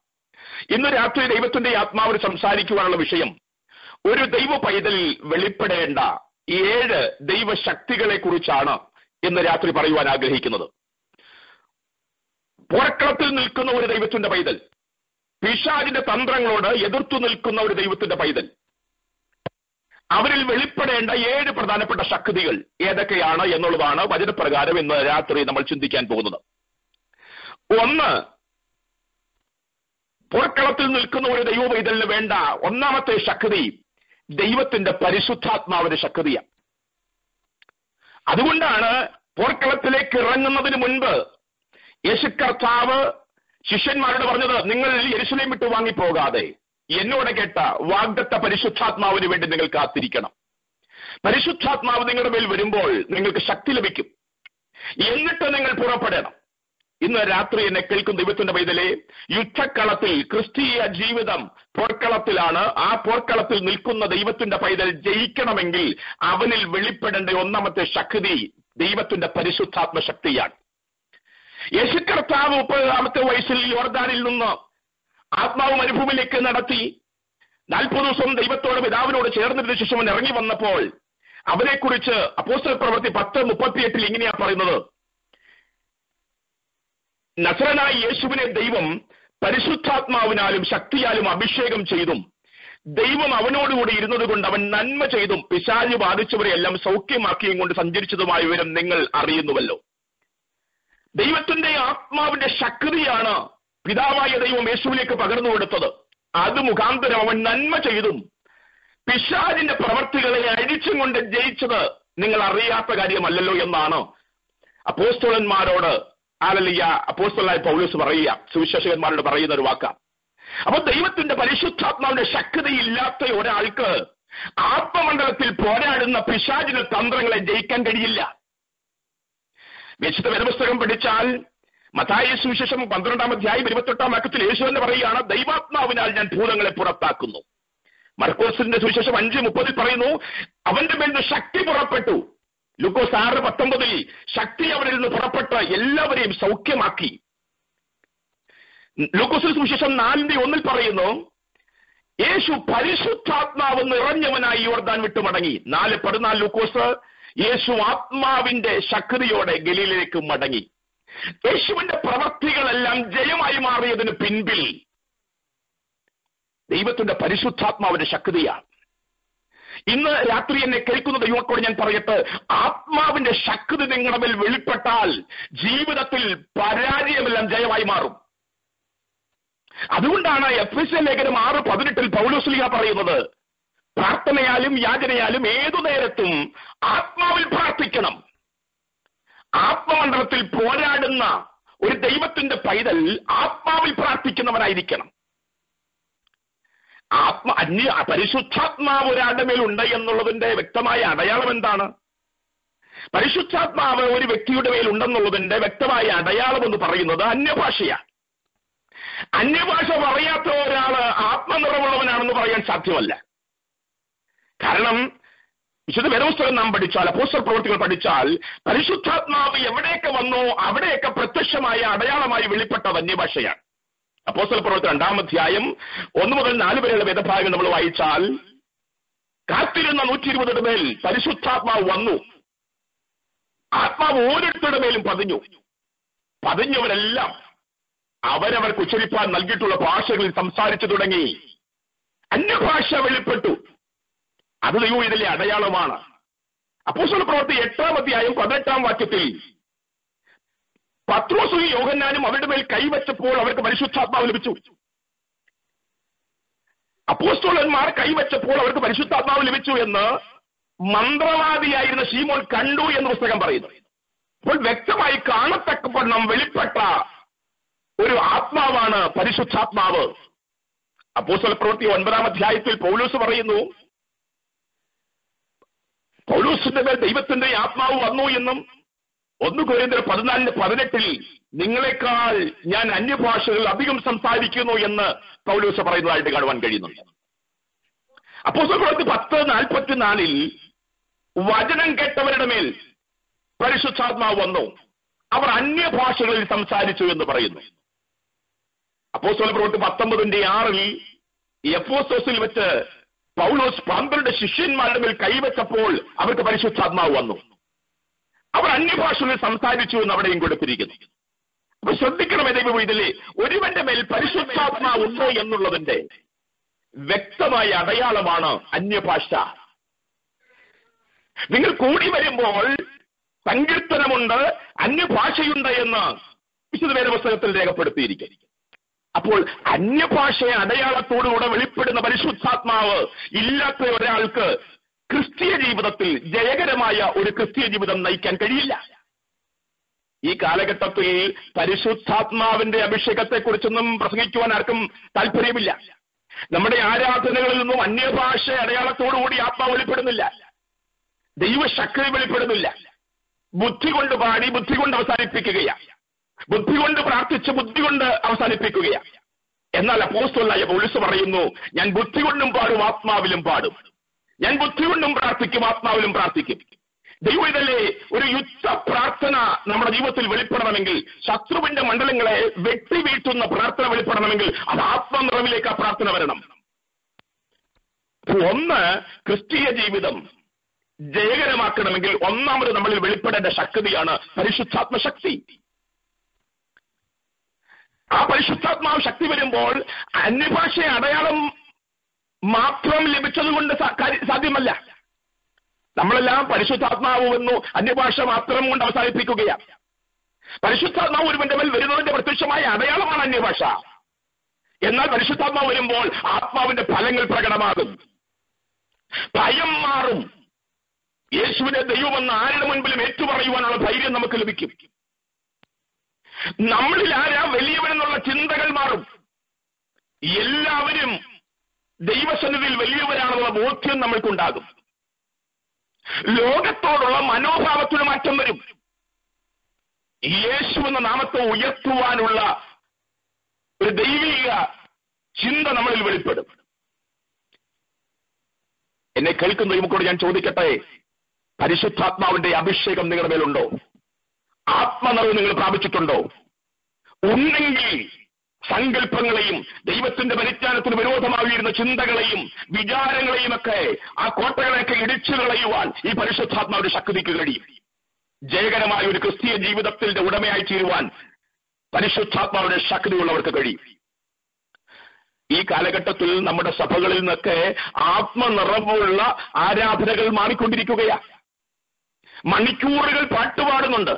ഇന്ന് രാത്രി ദൈവത്തിന്റെ ആത്മാവിന് സംസാരിക്കുവാനുള്ള വിഷയം ഒരു ദൈവ പൈതലിൽ വെളിപ്പെടേണ്ട 7 ദൈവശക്തികളെ കുറിച്ചാണ് ഇന്ന് രാത്രി പറയുവാൻ ആഗ്രഹിക്കുന്നത്. പോർക്കളത്തിൽ നിൽക്കുന്ന ഒരു ദൈവത്തിന്റെ പൈതൽ, പിശാചിന്റെ തന്ത്രങ്ങളോട് എതിർത്തു നിൽക്കുന്ന ഒരു ദൈവത്തിന്റെ പൈതൽ, അവരിൽ വെളിപ്പെടേണ്ട 7 പ്രധാനപ്പെട്ട ശക്തികൾ ഏതൊക്കെയാണ് എന്നുള്ളതാണ് വചനപ്രകാരം ഇന്ന് രാത്രി നമ്മൾ ചിന്തിക്കാൻ പോകുന്നത്. 1, പോർക്കളത്തിൽ നിൽക്കുന്ന ഒരു ദൈവ പൈതലിന് വേണ്ട ഒന്നാമത്തെ ശക്തി ദൈവത്തിന്റെ പരിശുദ്ധാത്മാവിന്റെ ശക്തിയാണ്. അതുകൊണ്ടാണ് പോർക്കളത്തിലേക്ക് ഇറങ്ങുന്നതിന് മുൻപ് യേശു കർത്താവ് ശിഷ്യന്മാരോട് പറഞ്ഞത്, നിങ്ങൾ യെരൂശലേം വിട്ടു വാങ്ങിപ്പോകാതെ എന്നോട് കേട്ട വാഗ്ദത്ത പരിശുദ്ധാത്മാവിന് വേണ്ടി നിങ്ങൾ കാത്തിരിക്കണം. പരിശുദ്ധാത്മാവ് നിങ്ങളുടെ മേൽ വരുമ്പോൾ നിങ്ങൾക്ക് ശക്തി ലഭിക്കും. എന്നിട്ട് നിങ്ങൾ പുറപ്പെടണം. ഇന്ന് രാത്രി എന്നെ കേൾക്കുന്ന ദൈവത്തിന്റെ പൈതലേ, യുദ്ധക്കളത്തിൽ ക്രിസ്തീയ ജീവിതം പോർക്കളത്തിലാണ്. ആ പോർക്കളത്തിൽ നിൽക്കുന്ന ദൈവത്തിന്റെ പൈതൽ ജയിക്കണമെങ്കിൽ അവനിൽ വെളിപ്പെടേണ്ട ഒന്നാമത്തെ ശക്തി ദൈവത്തിന്റെ പരിശുദ്ധാത്മ ശക്തിയാണ്. യേശു കർത്താവ് 30-ാമത്തെ വയസ്സിൽ യോർദാനിൽ നിന്ന് ആത്മാവ് മരുഭൂമിയിലേക്ക് നടത്തി 40 ദിവസം ദൈവത്തോട് പിതാവിനോട് ചേർന്നിരുന്ന ശേഷം അവൻ ഇറങ്ങി വന്നപ്പോൾ അവനെക്കുറിച്ച് അപ്പോസ്തല പ്രവൃത്തി 10:38 ഇങ്ങനെയാ പറയുന്നത്, നസറനായ യേശുവിനെ ദൈവം പരിശുദ്ധാത്മാവിനാലും ശക്തിയാലും അഭിഷേകം ചെയ്തും ദൈവം അവനോടുകൂടി ഇരുന്നത് കൊണ്ട് അവൻ നന്മ ചെയ്തും പിശാച് ബാധിച്ചവരെ എല്ലാം സൗഖ്യമാക്കിയും കൊണ്ട് സഞ്ചരിച്ചതുമായ വിവരം നിങ്ങൾ അറിയുന്നുവല്ലോ. ദൈവത്തിന്റെ ആത്മാവിന്റെ ശക്തിയാണ് പിതാവായ ദൈവം യേശുവിലേക്ക് പകർന്നു കൊടുത്തത്. അത് മുഖാന്തരം അവൻ നന്മ ചെയ്തും പിശാചിന്റെ പ്രവർത്തികളെ അഴിച്ചും കൊണ്ട് ജയിച്ചത് നിങ്ങൾ അറിയാത്ത കാര്യമല്ലല്ലോ എന്നാണ് അപ്പോസ്തലന്മാരോട് അപ്പോസ്തലനായ പൗലോസ് പറയുക, സുവിശേഷകന്മാരോട് പറയുന്ന ഒരു വാക്കാണ്. അപ്പൊ ദൈവത്തിന്റെ പരിശുദ്ധാത്മാവിന്റെ ശക്തിയില്ലാത്ത ഒരാൾക്ക് ആത്മമണ്ഡലത്തിൽ പോരാടുന്ന പിശാചിന്റെ തന്ത്രങ്ങളെ ജയിക്കാൻ കഴിയില്ല. വിശുദ്ധ വേദപുസ്തകം പഠിച്ചാൽ മത്തായി സുവിശേഷം 12-ാം അധ്യായം 28-ാം വാക്യത്തിൽ യേശു തന്നെ പറയുകയാണ്, ദൈവാത്മാവിനാൽ ഞാൻ ഭൂതങ്ങളെ പുറത്താക്കുന്നു. മർക്കോസിന്റെ സുവിശേഷം 5:30 പറയുന്നു, അവന്റെ മേൽ നിന്ന് ശക്തി പുറപ്പെട്ടു. ലൂക്കോസ് 6:19 ശക്തി അവരിൽ നിന്ന് പുറപ്പെട്ട് എല്ലാവരെയും സൗഖ്യമാക്കി. ലൂക്കോസിന്റെ സുവിശേഷം 4:1 പറയുന്നു, യേശു പരിശുദ്ധാത്മാവ് നിറഞ്ഞവനായി യോർദാൻ വിട്ടു മടങ്ങി. 4:14 ലൂക്കോസ്, യേശു ആത്മാവിന്റെ ശക്തിയോടെ ഗലീലയിലേക്ക് മടങ്ങി. യേശുവിന്റെ പ്രവൃത്തികളെല്ലാം ജയമായി മാറിയതിന് പിൻപിൽ ദൈവത്തിന്റെ പരിശുദ്ധാത്മാവിന്റെ ശക്തിയാണ്. ഇന്ന് രാത്രി എന്നെ കേൾക്കുന്ന ദൈവത്തോട് ഞാൻ പറയട്ടെ, ആത്മാവിന്റെ ശക്തി നിങ്ങളുടെ മേൽ വെളിപ്പെട്ടാൽ ജീവിതത്തിൽ പരാജയമെല്ലാം ജയമായി മാറും. അതുകൊണ്ടാണ് എഫെസ്യ ലേഖനം 6:18 പൗലോസ് ശ്ലീഹ പറയുന്നത്, പ്രാർത്ഥനയാലും യാചനയാലും ഏതു നേരത്തും ആത്മാവിൽ പ്രാർത്ഥിക്കണം. ആത്മമണ്ഡലത്തിൽ പോരാടുന്ന ഒരു ദൈവത്തിന്റെ പൈതൽ ആത്മാവിൽ പ്രാർത്ഥിക്കുന്നവനായിരിക്കണം. പരിശുദ്ധാത്മാവ് ഒരാളുടെ മേലുണ്ട് എന്നുള്ളതിന്റെ വ്യക്തമായ അടയാളം എന്താണ്? പരിശുദ്ധാത്മാവ് ഒരു വ്യക്തിയുടെ മേലുണ്ടെന്നുള്ളതിന്റെ വ്യക്തമായ അടയാളം എന്ന് പറയുന്നത് അന്യഭാഷയാണ്. അന്യഭാഷ പറയാത്ത ഒരാള് ആത്മനിറവുള്ളവനാണെന്ന് പറയാൻ സാധ്യമല്ല. കാരണം വിശുദ്ധ വേദപുസ്തകം നാം പഠിച്ചാൽ, അപ്പോസ്തല പ്രവൃത്തികൾ പഠിച്ചാൽ, പരിശുദ്ധാത്മാവ് എവിടെയൊക്കെ വന്നോ അവിടെയൊക്കെ പ്രത്യക്ഷമായ അടയാളമായി വെളിപ്പെട്ടത് അന്യഭാഷയാണ്. അപ്പോസ്തല പ്രവൃത്തി 2-ാം അധ്യായം 1 മുതൽ 4 വരെയുള്ള വേദഭാഗം നമ്മൾ വായിച്ചാൽ, കാത്തിരുന്ന 120 മേൽ പരിശുദ്ധാത്മാവ് വന്നു. ആത്മാവ് ഓരോരുത്തരുടെ മേലും പതിഞ്ഞു. പതിഞ്ഞവരെല്ലാം അവരവർക്ക് ഉച്ചരിപ്പാൻ നൽകിയിട്ടുള്ള ഭാഷകളിൽ സംസാരിച്ചു തുടങ്ങി. അന്യഭാഷ വെളിപ്പെട്ടു. അത് ദൈവം ഇതിലെ അടയാളമാണ്. അപ്പോസ്തല പ്രവൃത്തി 8-ാം അധ്യായം 18-ാം വാക്യത്തിൽ, പത്രോസും യോഹന്നാനും അവരുടെ മേൽ കൈവച്ചപ്പോൾ അവർക്ക് പരിശുദ്ധാത്മാവ് ലഭിച്ചു. അപ്പോസ്തലന്മാർ കൈവച്ചപ്പോൾ അവർക്ക് പരിശുദ്ധാത്മാവ് ലഭിച്ചു എന്ന് മന്ത്രവാദിയായിരുന്ന ശീമോൻ കണ്ടു എന്ന് പുസ്തകം പറയുന്നു. അപ്പോൾ വ്യക്തമായി കാണത്തക്കവണ്ണം വെളിപ്പെട്ട ഒരു ആത്മാവാണ് പരിശുദ്ധാത്മാവ്. അപ്പോസ്തല പ്രവൃത്തി 9-ാം അധ്യായത്തിൽ പൗലോസ് പറയുന്നു, പൗലോസിന്റെ മേൽ ദൈവത്തിന്റെ ആത്മാവ് വന്നു എന്നും 1 കൊരിന്ത്യർ 14:18 നിങ്ങളെക്കാൾ ഞാൻ അന്യഭാഷകൾ അധികം സംസാരിക്കുന്നു എന്ന് പൗലോസ് പറയുന്നതായിട്ട് കാണുവാൻ കഴിയുന്നുണ്ട്. അപ്പോസ്തല പ്രവൃത്തി 10:44 വചനം കേട്ടവരുടെ മേൽ പരിശുദ്ധാത്മാവ് വന്നു, അവർ അന്യഭാഷകളിൽ സംസാരിച്ചു എന്ന് പറയുന്നു. അപ്പോസ്തല പ്രവൃത്തി 19:6 എഫെസോസിൽ വെച്ച് പൗലോസ് 12 ശിഷ്യന്മാരുടെ മേൽ കൈവച്ചപ്പോൾ അവർക്ക് പരിശുദ്ധാത്മാവ് വന്നു, അവർ അന്യഭാഷകളിൽ സംസാരിച്ചു എന്ന് അവിടെയും കൊടുത്തിരിക്കുന്നു. അപ്പൊ ശ്രദ്ധിക്കണമേ ദൈവം, ഇതിലെ ഒരുവന്റെ മേൽ പരിശുദ്ധാത്മാവ് ഉണ്ടോ എന്നുള്ളതിന്റെ വ്യക്തമായ അടയാളമാണ് അന്യഭാഷ. നിങ്ങൾ കൂടി വരുമ്പോൾ സങ്കീർത്തനമുണ്ട്, അന്യഭാഷയുണ്ട് എന്ന് വിശുദ്ധ വേദപുസ്തകത്തിൽ രേഖപ്പെടുത്തിയിരിക്കുന്നു. അപ്പോൾ അന്യഭാഷയെ അടയാളത്തോടുകൂടെ വെളിപ്പെടുന്ന പരിശുദ്ധാത്മാവ് ഇല്ലാത്ത ഒരാൾക്ക് ക്രിസ്തീയ ജീവിതത്തിൽ ജയകരമായ ഒരു ക്രിസ്തീയ ജീവിതം നയിക്കാൻ കഴിയില്ല. ഈ കാലഘട്ടത്തിൽ പരിശുദ്ധാത്മാവിന്റെ അഭിഷേകത്തെക്കുറിച്ചൊന്നും പ്രസംഗിക്കുവാൻ ആർക്കും താല്പര്യമില്ല. നമ്മുടെ ആരാധനകളിൽ നിന്നും അന്യഭാഷ അടയാളത്തോടുകൂടി ആത്മാവ് വെളിപ്പെടുന്നില്ല, ദൈവശക്തി വെളിപ്പെടുന്നില്ല. ബുദ്ധി കൊണ്ട് പാടി ബുദ്ധി കൊണ്ട് അവസാനിപ്പിക്കുകയാണ്, ബുദ്ധി കൊണ്ട് പ്രാർത്ഥിച്ച് ബുദ്ധി കൊണ്ട് അവസാനിപ്പിക്കുകയാണ്. എന്നാൽ അപ്പോസ്തലനായ പൗലോസ് പറയുന്നു, ഞാൻ ബുദ്ധി കൊണ്ടും പാടും ആത്മാവിലും പാടും, ഞാൻ ബുദ്ധി കൊണ്ടും പ്രാർത്ഥിക്കും ആത്മാവിലും പ്രാർത്ഥിക്കും. ദൈവം ഇതല്ലേ ഒരു യുദ്ധ പ്രാർത്ഥന നമ്മുടെ ജീവിതത്തിൽ വെളിപ്പെടണമെങ്കിൽ, ശത്രുവിന്റെ മണ്ഡലങ്ങളെ വെട്ടി വീഴ്ത്തുന്ന പ്രാർത്ഥന വെളിപ്പെടണമെങ്കിൽ അത് ആത്മനിറവിലേക്ക് ആ പ്രാർത്ഥന വരണം. ഒന്ന്, ക്രിസ്തീയ ജീവിതം ജയകരമാക്കണമെങ്കിൽ ഒന്നാമത് നമ്മളിൽ വെളിപ്പെടേണ്ട ശക്തിയാണ് പരിശുദ്ധാത്മശക്തി. ആ പരിശുദ്ധാത്മാവ് ശക്തി വരുമ്പോൾ അന്യഭാഷ അടയാളം മാത്രം ലഭിച്ചതുകൊണ്ട് സാധ്യമല്ല. നമ്മളെല്ലാം പരിശുദ്ധാത്മാവ് വന്നു അന്യഭാഷ മാത്രം കൊണ്ട് അവസാനിപ്പിക്കുകയാണ്. പരിശുദ്ധാത്മാവ് ഒരുവന്റെ മേൽ വരുന്നതിന്റെ പ്രത്യക്ഷമായ അടയാളമാണ് അന്യഭാഷ. എന്നാൽ പരിശുദ്ധാത്മാവ് വരുമ്പോൾ ആത്മാവിന്റെ ഫലങ്ങൾ പ്രകടമാകും, ഭയം മാറും, യേശുവിനെ ദൈവമെന്ന് ആരുടെ മുൻപിലും ഏറ്റുപറയുവാനുള്ള ധൈര്യം നമുക്ക് ലഭിക്കും. നമ്മളിൽ ആരാ വലിയവനെന്നുള്ള ചിന്തകൾ മാറും. എല്ലാവരും ദൈവസന്നിധിയിൽ വലിയവരാണെന്നുള്ള ബോധ്യം നമ്മൾക്കുണ്ടാകും. ലോകത്തോടുള്ള മനോഭാവത്തിന് മാറ്റം വരും. യേശു എന്ന നാമത്തെ ഉയർത്തുവാനുള്ള ഒരു ദൈവിക ചിന്ത നമ്മളിൽ വെളിപ്പെടും. എന്നെ കേൾക്കുന്ന ദൈവത്തോട് ഞാൻ ചോദിക്കട്ടെ, പരിശുദ്ധാത്മാവിന്റെ അഭിഷേകം നിങ്ങളുടെ മേലുണ്ടോ? ആത്മനിറവ് നിങ്ങൾ പ്രാപിച്ചിട്ടുണ്ടോ? ഉണ്ടെങ്കിൽ സങ്കല്പങ്ങളെയും ദൈവത്തിന്റെ പരിജ്ഞാനത്തിന് വിരോധമായിരുന്ന ചിന്തകളെയും വിചാരങ്ങളെയും ഒക്കെ ആ കോട്ടകളെയൊക്കെ ഇടിച്ചു കളയുവാൻ ഈ പരിശുദ്ധാത്മാവിന്റെ ശക്തിക്ക് കഴിയും. ജയകരമായ ഒരു ക്രിസ്തീയ ജീവിതത്തിന്റെ ഉടമയായി തീരുവാൻ പരിശുദ്ധാത്മാവിന്റെ ശക്തിയുള്ളവർക്ക് കഴിയും. ഈ കാലഘട്ടത്തിൽ നമ്മുടെ സഭകളിൽ നിന്നൊക്കെ ആത്മനിറവുള്ള ആരാധനകൾ മാറിക്കൊണ്ടിരിക്കുകയാണ്. മണിക്കൂറുകൾ പാട്ടുപാടുന്നുണ്ട്.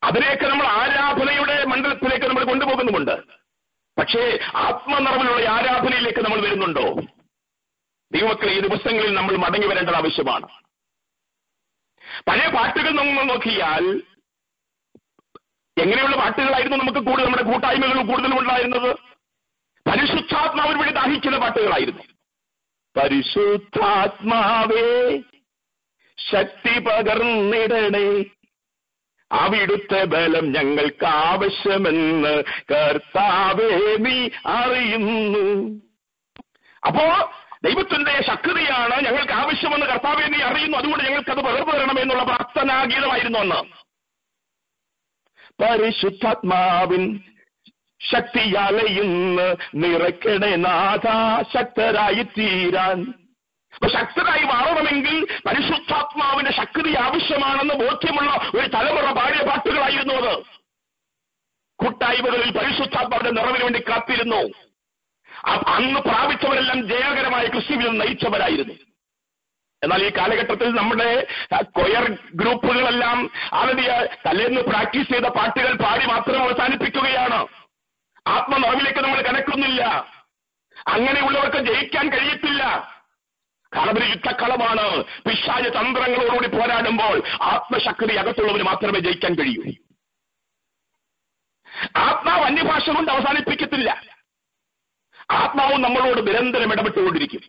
അതിലേക്ക് നമ്മൾ ആരാധനയുടെ മണ്ഡലത്തിലേക്ക് നമ്മൾ കൊണ്ടുപോകുന്നുമുണ്ട്. പക്ഷേ ആത്മനിറവിലുള്ള ആരാധനയിലേക്ക് നമ്മൾ വരുന്നുണ്ടോ? ദൈവമക്കളെ, ഈ ദിവസങ്ങളിൽ നമ്മൾ മടങ്ങി വരേണ്ടത് ആവശ്യമാണ്. പഴയ പാട്ടുകൾ നമ്മൾ നോക്കിയാൽ എങ്ങനെയുള്ള പാട്ടുകളായിരുന്നു നമുക്ക് കൂടുതൽ നമ്മുടെ കൂട്ടായ്മകൾ കൂടുതലും ഉണ്ടായിരുന്നത്? പരിശുദ്ധാത്മാവിന് വേണ്ടി ദാഹിക്കുന്ന പാട്ടുകളായിരുന്നു. പരിശുദ്ധാത്മാവേ ശക്തി പകർന്നിടണേ, അവിടുത്തെ ബലം ഞങ്ങൾക്ക് ആവശ്യമെന്ന് കർത്താവേ നീ അറിയുന്നു. അപ്പോ ദൈവത്തിന്റെ ശക്തിയാണ് ഞങ്ങൾക്ക് ആവശ്യമെന്ന് കർത്താവേ നീ അറിയുന്നു, അതുകൊണ്ട് ഞങ്ങൾക്കത് പകർന്നു തരണമെന്നുള്ള പ്രാർത്ഥനാഗീതമായിരുന്നു അന്ന്. പരിശുദ്ധാത്മാവിൻ ശക്തിയാലയിന്ന് നിറയ്ക്കണേ നാഥ ശക്തരായി തീരാൻ. അപ്പൊ ശക്തരായി മാറണമെങ്കിൽ പരിശുദ്ധാത്മാവിന്റെ ശക്തി ആവശ്യമാണെന്ന് ബോധ്യമുള്ള ഒരു തലമുറ പാടിയ പാട്ടുകളായിരുന്നു അത്. കൂട്ടായ്മകളിൽ പരിശുദ്ധാത്മാവിന്റെ നിറവിന് വേണ്ടി കാത്തിരുന്നു. അന്ന് പ്രാപിച്ചവരെല്ലാം ജയകരമായ ക്രിസ്തുവിൽ നയിച്ചവരായിരുന്നു. എന്നാൽ ഈ കാലഘട്ടത്തിൽ നമ്മുടെ കൊയർ ഗ്രൂപ്പുകളെല്ലാം അവരുടെ തലേന്ന് പ്രാക്ടീസ് ചെയ്ത പാട്ടുകൾ പാടി മാത്രം അവസാനിപ്പിക്കുകയാണ്. ആത്മനിറവിലേക്ക് നമ്മൾ കടക്കുന്നില്ല. അങ്ങനെയുള്ളവർക്ക് ജയിക്കാൻ കഴിയത്തില്ല. കാരണം ഒരു യുദ്ധക്കളമാണ്. പിശാച് തന്ത്രങ്ങളോടുകൂടി പോരാടുമ്പോൾ ആത്മശക്തി അകത്തുള്ളവന് മാത്രമേ ജയിക്കാൻ കഴിയൂ. ആത്മാവ് അന്യഭാഷ കൊണ്ട് അവസാനിപ്പിക്കത്തില്ല. ആത്മാവും നമ്മളോട് നിരന്തരം ഇടപെട്ടുകൊണ്ടിരിക്കും.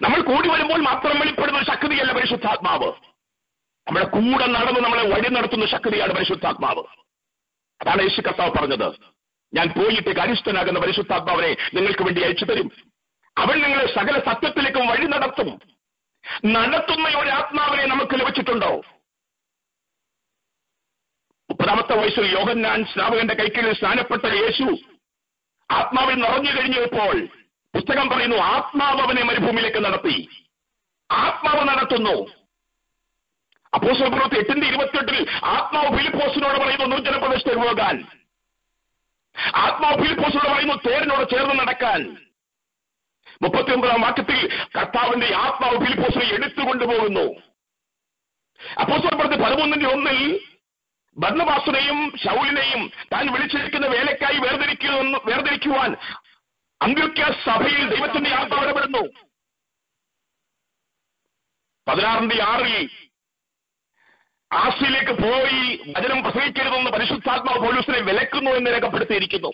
നമ്മൾ കൂടി വരുമ്പോൾ മാത്രം വെളിപ്പെടുന്ന ഒരു ശക്തിയല്ല പരിശുദ്ധാത്മാവ്. നമ്മുടെ കൂടെ നടന്ന് നമ്മളെ വഴി നടത്തുന്ന ശക്തിയാണ് പരിശുദ്ധാത്മാവ്. അതാണ് യേശു കർത്താവ് പറഞ്ഞത്, ഞാൻ പോയിട്ട് കാര്യസ്ഥനാകുന്ന പരിശുദ്ധാത്മാവിനെ നിങ്ങൾക്ക് വേണ്ടി അയച്ചു തരും. അവൻ നിങ്ങളെ സകല സത്യത്തിലേക്കും വഴി നടത്തും. നടത്തുന്ന ഒരു ആത്മാവിനെ നമുക്ക് ലഭിച്ചിട്ടുണ്ടോ? 30-ാമത്തെ വയസ്സിൽ യോഹന്നാൻ സ്നാപകന്റെ കൈക്കീഴിൽ സ്നാനപ്പെട്ട യേശു ആത്മാവിൽ നിറഞ്ഞു കഴിഞ്ഞപ്പോൾ പുസ്തകം പറയുന്നു, ആത്മാവ് അവനെ മരുഭൂമിയിലേക്ക് നടത്തി. ആത്മാവ് നടത്തുന്നു. അപ്പോസ്തലപ്രവൃത്തി 8:28 ആത്മാവ് ഫിലിപ്പോസിനോട് പറയുന്നു നിർജ്ജന പ്രദേശത്തേക്ക് പോകാൻ. ആത്മാവ് ഫിലിപ്പോസിനോട് പറയുന്നു തേരിനോട് ചേർന്ന് നടക്കാൻ. 39-ാം വാക്യത്തിൽ കർത്താവിന്റെ ആത്മാവ് ഫിലിപ്പോസിനെ എടുത്തുകൊണ്ടുപോകുന്നു. അപ്പോസ്തലപ്രവൃത്തി 13:1 ബർന്നബാസിനെയും ശൗലിനെയും താൻ വിളിച്ചിരിക്കുന്ന വേലക്കായി വേർതിരിക്കുവാൻ അന്ത്യോക്യ സഭയിൽ ദൈവത്തിന്റെ ആത്മാവ് ഇടപെടുന്നു. 16:6 ആസിയിലേക്ക് പോയി വചനം പ്രസംഗിക്കരുതെന്ന് പരിശുദ്ധാത്മാവ് പൗലോസിനെ വിലക്കുന്നു എന്ന് രേഖപ്പെടുത്തിയിരിക്കുന്നു.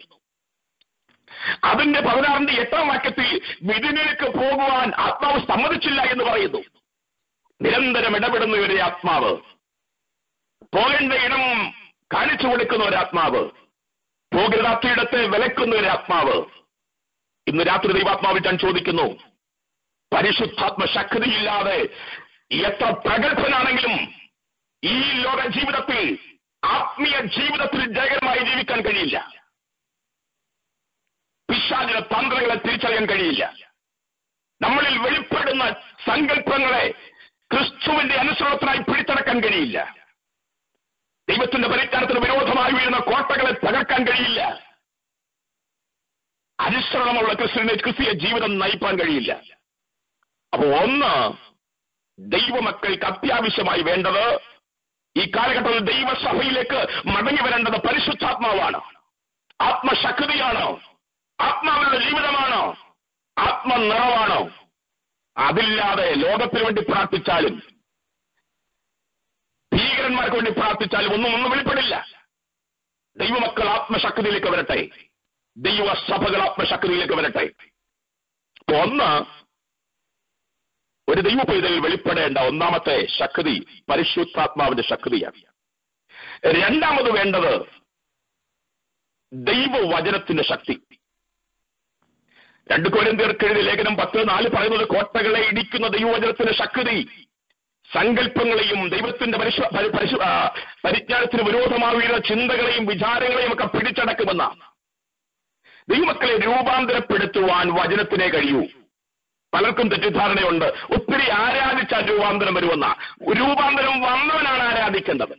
അതിന്റെ 16-8 വാക്യത്തിൽ വിധിനിലേക്ക് പോകുവാൻ ആത്മാവ് സമ്മതിച്ചില്ല എന്ന് പറയുന്നു. നിരന്തരം ഇടപെടുന്ന ഒരു ആത്മാവ്, പോകേണ്ട ഇടം കാണിച്ചു കൊടുക്കുന്ന ഒരു ആത്മാവ്, പോകരുതാത്തയിടത്തെ വിലക്കുന്ന ഒരു ആത്മാവ്. ഇന്ന് രാത്രി ദൈവാത്മാവിൽ ഞാൻ ചോദിക്കുന്നു, പരിശുദ്ധാത്മ ശക്തിയില്ലാതെ എത്ര പ്രഗത്ഭനാണെങ്കിലും ഈ ലോക ജീവിതത്തിൽ ആത്മീയ ജീവിതത്തിൽ ജയകരമായി ജീവിക്കാൻ കഴിയില്ല. പിശാചിന്റെ തന്ത്രങ്ങളെ തിരിച്ചറിയാൻ കഴിയില്ല. നമ്മളിൽ വെളിപ്പെടുന്ന സങ്കല്പങ്ങളെ ക്രിസ്തുവിന്റെ അനുസരണത്തിനായി പിടിച്ചടക്കാൻ കഴിയില്ല. ദൈവത്തിന്റെ പരിജ്ഞാനത്തിന് വിരോധമായി വീഴുന്ന കോട്ടകളെ തകർക്കാൻ കഴിയില്ല. അനുസരണമുള്ള ക്രിസ്തീയ ജീവിതം നയിപ്പാൻ കഴിയില്ല. അപ്പോ ഒന്ന്, ദൈവമക്കൾക്ക് അത്യാവശ്യമായി വേണ്ടത് ഈ കാലഘട്ടത്തിൽ ദൈവസഭയിലേക്ക് മടങ്ങി വരേണ്ടത് പരിശുദ്ധാത്മാവാണ്, ആത്മശക്തിയാണ്, ആത്മാവിന്റെ ജീവിതമാണ്, ആത്മനിറവാണ്. അതില്ലാതെ ലോകത്തിന് വേണ്ടി പ്രാർത്ഥിച്ചാലും ഭീകരന്മാർക്ക് വേണ്ടി പ്രാർത്ഥിച്ചാലും ഒന്നും വെളിപ്പെടില്ല. ദൈവമക്കൾ ആത്മശക്തിയിലേക്ക് വരട്ടെ, ദൈവസഭകൾ ആത്മശക്തിയിലേക്ക് വരട്ടെ. ഒന്ന്, ഒരു ദൈവ പൈതൽ വെളിപ്പെടേണ്ട ഒന്നാമത്തെ ശക്തി പരിശുദ്ധാത്മാവിന്റെ ശക്തിയാണ്. രണ്ടാമത് വേണ്ടത് ദൈവവചനത്തിന്റെ ശക്തി. 2 കൊരിന്ത്യർക്ക് എഴുതിയ ലേഖനം 10:4 പറയുന്നത്, കോട്ടകളെ ഇടിക്കുന്ന ദൈവവചനത്തിന്റെ ശക്തി സങ്കല്പങ്ങളെയും ദൈവത്തിന്റെ പരിജ്ഞാനത്തിന് വിരോധമാവുന്ന ചിന്തകളെയും വിചാരങ്ങളെയും ഒക്കെ പിടിച്ചടക്കുമെന്നാണ്. ദൈവമക്കളെ രൂപാന്തരപ്പെടുത്തുവാൻ വചനത്തിനെ കഴിയൂ. പലർക്കും തെറ്റിദ്ധാരണയുണ്ട്, ഒത്തിരി ആരാധിച്ചാൽ രൂപാന്തരം വരുമെന്ന. രൂപാന്തരം വന്നവനാണ് ആരാധിക്കേണ്ടത്.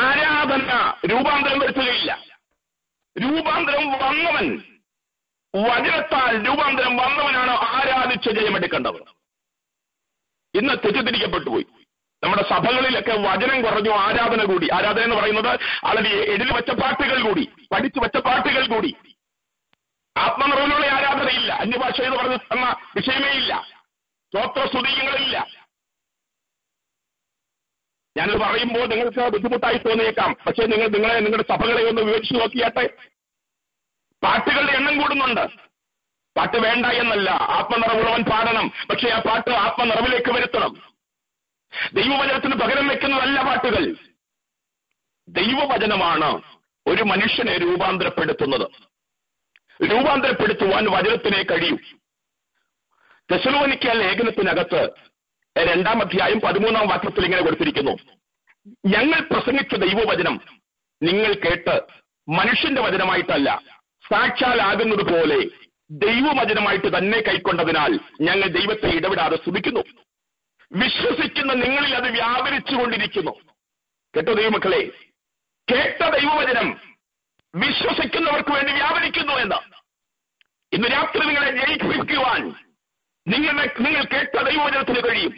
ആരാധന രൂപാന്തരം വരുത്തുകയില്ല. രൂപാന്തരം വന്നവൻ, വചനത്താൽ രൂപാന്തരം വന്നവനാണ് ആരാധിച്ച് ജയമെടുക്കേണ്ടത്. ഇന്ന് തെറ്റിദ്ധരിക്കപ്പെട്ടു പോയി. നമ്മുടെ സഭകളിലൊക്കെ വചനം കുറഞ്ഞു, ആരാധന കൂടി. ആരാധന എന്ന് പറയുന്നത് അല്ലെങ്കിൽ എഴുതി വെച്ച പാട്ടുകൾ കൂടി, പഠിച്ചു വെച്ച പാട്ടുകൾ കൂടി. ആത്മനിറവിലുള്ള ആരാധനയില്ല. അന്യഭാഷ എന്ന് പറഞ്ഞ എന്ന വിഷയമേ ഇല്ല. സ്തോത്രസ്തുതികളില്ല. ഞാനത് പറയുമ്പോൾ നിങ്ങൾക്ക് ബുദ്ധിമുട്ടായി തോന്നിയേക്കാം. പക്ഷേ നിങ്ങളുടെ സഭകളെ ഒന്ന് വിവരിച്ചു നോക്കിയാട്ടെ. പാട്ടുകളുടെ എണ്ണം കൂടുന്നുണ്ട്. പാട്ട് വേണ്ട എന്നല്ല, ആത്മനിറവുള്ളവൻ പാടണം. പക്ഷെ ആ പാട്ട് ആത്മനിറവിലേക്ക് വരുത്തണം. ദൈവവചനത്തിന് പകരം വെക്കുന്നതല്ല പാട്ടുകൾ. ദൈവവചനമാണ് ഒരു മനുഷ്യനെ രൂപാന്തരപ്പെടുത്തുന്നത്. രൂപാന്തരപ്പെടുത്തുവാൻ വചനത്തിനെ കഴിയും. തെസ്സലോനിക്ക ലേഖനത്തിനകത്ത് 2-ാം അധ്യായം 13-ാം വാക്യത്തിൽ ഇങ്ങനെ കൊടുത്തിരിക്കുന്നു: ഞങ്ങൾ പ്രസംഗിച്ച ദൈവവചനം നിങ്ങൾ കേട്ട് മനുഷ്യന്റെ വചനമായിട്ടല്ല, സാക്ഷാലാകുന്നത് പോലെ ദൈവവചനമായിട്ട് തന്നെ കൈക്കൊണ്ടതിനാൽ ഞങ്ങൾ ദൈവത്തെ ഇടപെടാതെ സ്തുതിക്കുന്നു. വിശ്വസിക്കുന്ന നിങ്ങളിൽ അത് വ്യാപരിച്ചുകൊണ്ടിരിക്കുന്നു. കേട്ടോ ദൈവമക്കളെ, കേട്ട ദൈവവചനം വിശ്വസിക്കുന്നവർക്ക് വേണ്ടി വ്യാപരിക്കുന്നു എന്ന്. ഇന്ന് രാത്രി നിങ്ങളെ ജയിപ്പിക്കുവാൻ നിങ്ങൾ കേട്ട ദൈവവചനത്തിന് കഴിയും.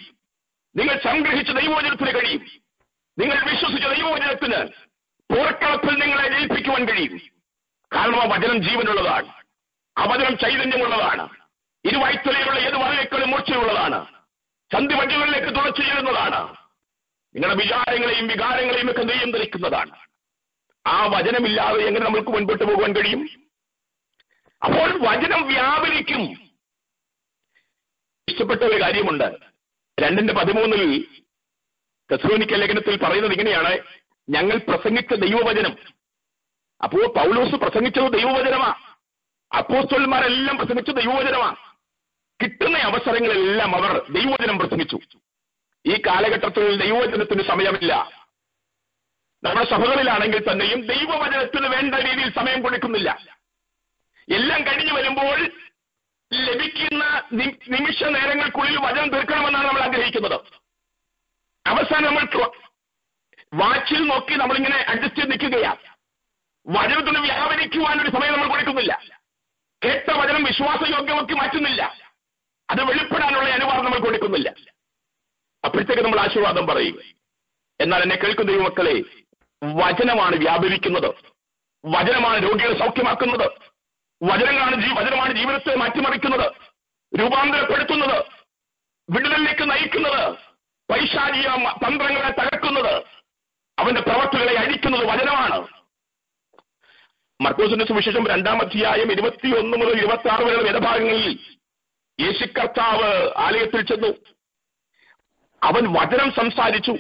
നിങ്ങൾ സംഗ്രഹിച്ച ദൈവവചനത്തിന് കഴിയും. നിങ്ങൾ വിശ്വസിച്ച ദൈവവചനത്തിന് പോർക്കളത്തിൽ നിങ്ങളെ ജയിപ്പിക്കുവാൻ കഴിയും. കാരണം ആ വചനം ജീവനുള്ളതാണ്. ആ വചനം ചൈതന്യമുള്ളതാണ്. ഇരുവായ്ത്തലയിലുള്ള ഏത് വാതിലേക്കാളും മൂർച്ചയുള്ളതാണ്. സന്ധിവഞ്ചകളിലേക്ക് തുളച്ചു ചേരുന്നതാണ്. നിങ്ങളുടെ വിചാരങ്ങളെയും വികാരങ്ങളെയും ഒക്കെ നിയന്ത്രിക്കുന്നതാണ്. ആ വചനമില്ലാതെ എങ്ങനെ നമുക്ക് മുൻപോട്ട് പോകാൻ കഴിയും? അപ്പോൾ വചനം വ്യാപരിക്കും. ഇഷ്ടപ്പെട്ട ഒരു കാര്യമുണ്ട്. 2:13 തെസ്സലോനിക്ക ലേഖനത്തിൽ പറയുന്നത് ഇങ്ങനെയാണ്: ഞങ്ങൾ പ്രസംഗിച്ച ദൈവവചനം. അപ്പോ പൗലോസ് പ്രസംഗിച്ചത് ദൈവവചനമാ. അപ്പോസ്തലന്മാരെല്ലാം പ്രസംഗിച്ച ദൈവവചനമാ. കിട്ടുന്ന അവസരങ്ങളെല്ലാം അവർ ദൈവവചനം പ്രസംഗിച്ചു. ഈ കാലഘട്ടത്തിൽ ദൈവവചനത്തിന് സമയമില്ല. നമ്മുടെ സഭകളിലാണെങ്കിൽ തന്നെയും ദൈവവചനത്തിന് വേണ്ട രീതിയിൽ സമയം കൊടുക്കുന്നില്ല. എല്ലാം കഴിഞ്ഞു വരുമ്പോൾ ലഭിക്കുന്ന നിമിഷ നേരങ്ങൾക്കുള്ളിൽ വചനം തീർക്കണമെന്നാണ് നമ്മൾ ആഗ്രഹിക്കുന്നത്. അവസാനം നമ്മൾ വാച്ചിൽ നോക്കി നമ്മളിങ്ങനെ അഡ്ജസ്റ്റ് ചെയ്ത് നിൽക്കുകയാണ്. വചനത്തിന് വ്യാപരിക്കുവാനൊരു സമയം നമ്മൾ കൊടുക്കുന്നില്ല. കേട്ട വചനം വിശ്വാസയോഗ്യമാക്കി മാറ്റുന്നില്ല. അത് വെളിപ്പെടാനുള്ള അനുവാദം നമ്മൾ കൊടുക്കുന്നില്ല. അപ്പോഴത്തേക്ക് നമ്മൾ ആശീർവാദം പറയും. എന്നാൽ എന്നെ കേൾക്കുന്ന ദൈവമക്കളെ, വചനമാണ് വ്യാപരിക്കുന്നത്. വചനമാണ് രോഗികളെ സൗഖ്യമാക്കുന്നത്. വചനമാണ് ജീവിതത്തെ മാറ്റിമറിക്കുന്നത്, രൂപാന്തരപ്പെടുത്തുന്നത്, വിടുതലിലേക്ക് നയിക്കുന്നത്, പൈശാചിക തന്ത്രങ്ങളെ തകർക്കുന്നത്, അവന്റെ പ്രവർത്തികളെ അഴിക്കുന്നത് വചനമാണ്. മർക്കോസിന്റെ സുവിശേഷം 2-ാം അധ്യായം 21 മുതൽ 26 വരെയുള്ള വേദഭാഗങ്ങളിൽ യേശു കർത്താവ് ആലയത്തിൽ ചെന്നു. അവൻ വചനം സംസാരിച്ചു.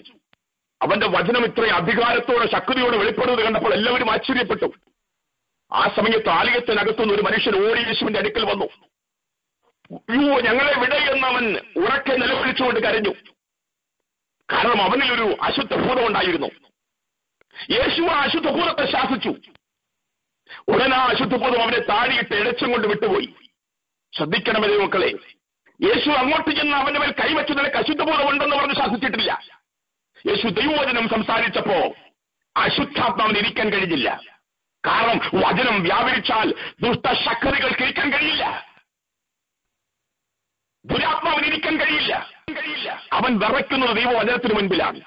അവന്റെ വചനം ഇത്രയും അധികാരത്തോടെ ശക്തിയോടെ വെളിപ്പെടുന്നത് കണ്ടപ്പോൾ എല്ലാവരും ആശ്ചര്യപ്പെട്ടു. ആ സമയത്ത് ആലയത്തിനകത്തുനിന്ന് ഒരു മനുഷ്യൻ ഓടി യേശുവിന്റെ അടുക്കൽ വന്നു. അയ്യോ, ഞങ്ങളെ വിടയെന്നവൻ ഉറക്കെ നിലവിളിച്ചുകൊണ്ട് കരഞ്ഞു. കാരണം അവനിലൊരു അശുദ്ധഭൂതം ഉണ്ടായിരുന്നു. യേശു ആ അശുദ്ധഭൂതത്തെ ശാസിച്ചു. ഉടനെ ആ അശുദ്ധഭൂതം അവനെ താഴെയിട്ട് ഇഴച്ചും കൊണ്ട് വിട്ടുപോയി. ശ്രദ്ധിക്കണമേ മക്കളെ, യേശു അങ്ങോട്ട് ചെന്ന് അവന്റെ മേൽ കൈവച്ചു നിനക്ക് അശുദ്ധബോധം ഉണ്ടെന്ന് പറഞ്ഞ് ശാസിച്ചിട്ടില്ല. യേശു ദൈവവചനം സംസാരിച്ചപ്പോ അശുദ്ധാത്മാവിന് ഇരിക്കാൻ കഴിഞ്ഞില്ല. കാരണം വചനം വ്യാപരിച്ചാൽ ദുഷ്ടശക്തികൾക്ക് ഇരിക്കാൻ കഴിയില്ല. ദുരാത്മാവിന് ഇരിക്കാൻ കഴിയില്ല. അവൻ വിറയ്ക്കുന്നത് ദൈവവചനത്തിന് മുൻപിലാണ്.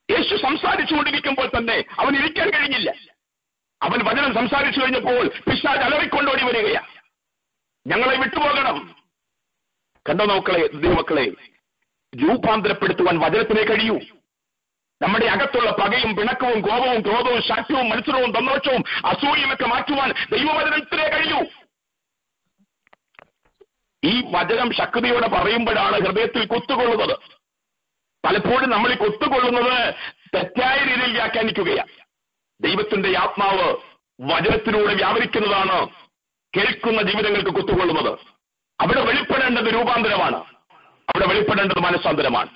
യേശു സംസാരിച്ചുകൊണ്ടിരിക്കുമ്പോൾ തന്നെ അവൻ ഇരിക്കാൻ കഴിഞ്ഞില്ല. അവൻ വചനം സംസാരിച്ചു കഴിഞ്ഞപ്പോൾ പിശാച് അലറിക്കൊണ്ടോടി വരികയാണ്. ഞങ്ങളെ വിട്ടുപോകണം. കണ്ടോ മക്കളെ, ദൈവമക്കളെ, രൂപാന്തരപ്പെടുത്തുവാൻ വചനത്തിനെ കഴിയൂ. നമ്മുടെ അകത്തുള്ള പകയും പിണക്കവും കോപവും ക്രോധവും ശാഠ്യവും മത്സരവും തന്നോഷവും അസൂയമൊക്കെ മാറ്റുവാൻ ദൈവവചനത്തിനെ കഴിയൂ. ഈ വചനം ശക്തിയോടെ പറയുമ്പോഴാണ് ഹൃദയത്തിൽ കുത്തുകൊള്ളുന്നത്. പലപ്പോഴും നമ്മൾ ഈ കുത്തുകൊള്ളുന്നത് തെറ്റായ രീതിയിൽ വ്യാഖ്യാനിക്കുകയാണ്. ദൈവത്തിന്റെ ആത്മാവ് വചനത്തിലൂടെ വ്യാപരിക്കുന്നതാണ് കേൾക്കുന്ന ജീവിതങ്ങൾക്ക് കുത്തുകൊള്ളുന്നത്. അവിടെ വെളിപ്പെടേണ്ടത് രൂപാന്തരമാണ്. അവിടെ വെളിപ്പെടേണ്ടത് മനസ്സാന്തരമാണ്.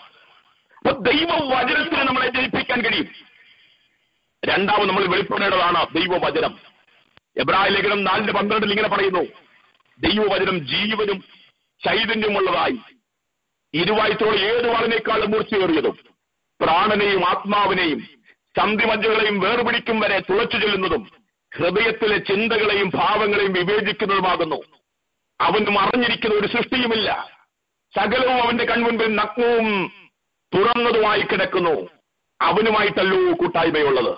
അപ്പൊ ദൈവവചനത്തിന് നമ്മളെ ജയിപ്പിക്കാൻ കഴിയും. രണ്ടാമത് നമ്മൾ വെളിപ്പെടേണ്ടതാണ് ദൈവവചനം. എബ്രായ ലേഖനം 4:12 ഇങ്ങനെ പറയുന്നു, ദൈവവചനം ജീവനും ചൈതന്യമുള്ളതായി ഇരുവായ്ത്തോളം ഏത് വാളിനേക്കാളും മൂർച്ചയേറിയതും പ്രാണനെയും ആത്മാവിനെയും സന്ധിമജ്ജകളെയും വേർപിടിക്കും വരെ തുളച്ചു ചെല്ലുന്നതും ഹൃദയത്തിലെ ചിന്തകളെയും ഭാവങ്ങളെയും വിവേചിക്കുന്നതുമാകുന്നു. അവന് മറഞ്ഞിരിക്കുന്ന ഒരു സൃഷ്ടിയുമില്ല. സകലവും അവന്റെ കൺമുൻപിൽ നഗ്നവും തുറന്നതുമായി കിടക്കുന്നു. അവനുമായിട്ടല്ലോ കൂട്ടായ്മയുള്ളത്.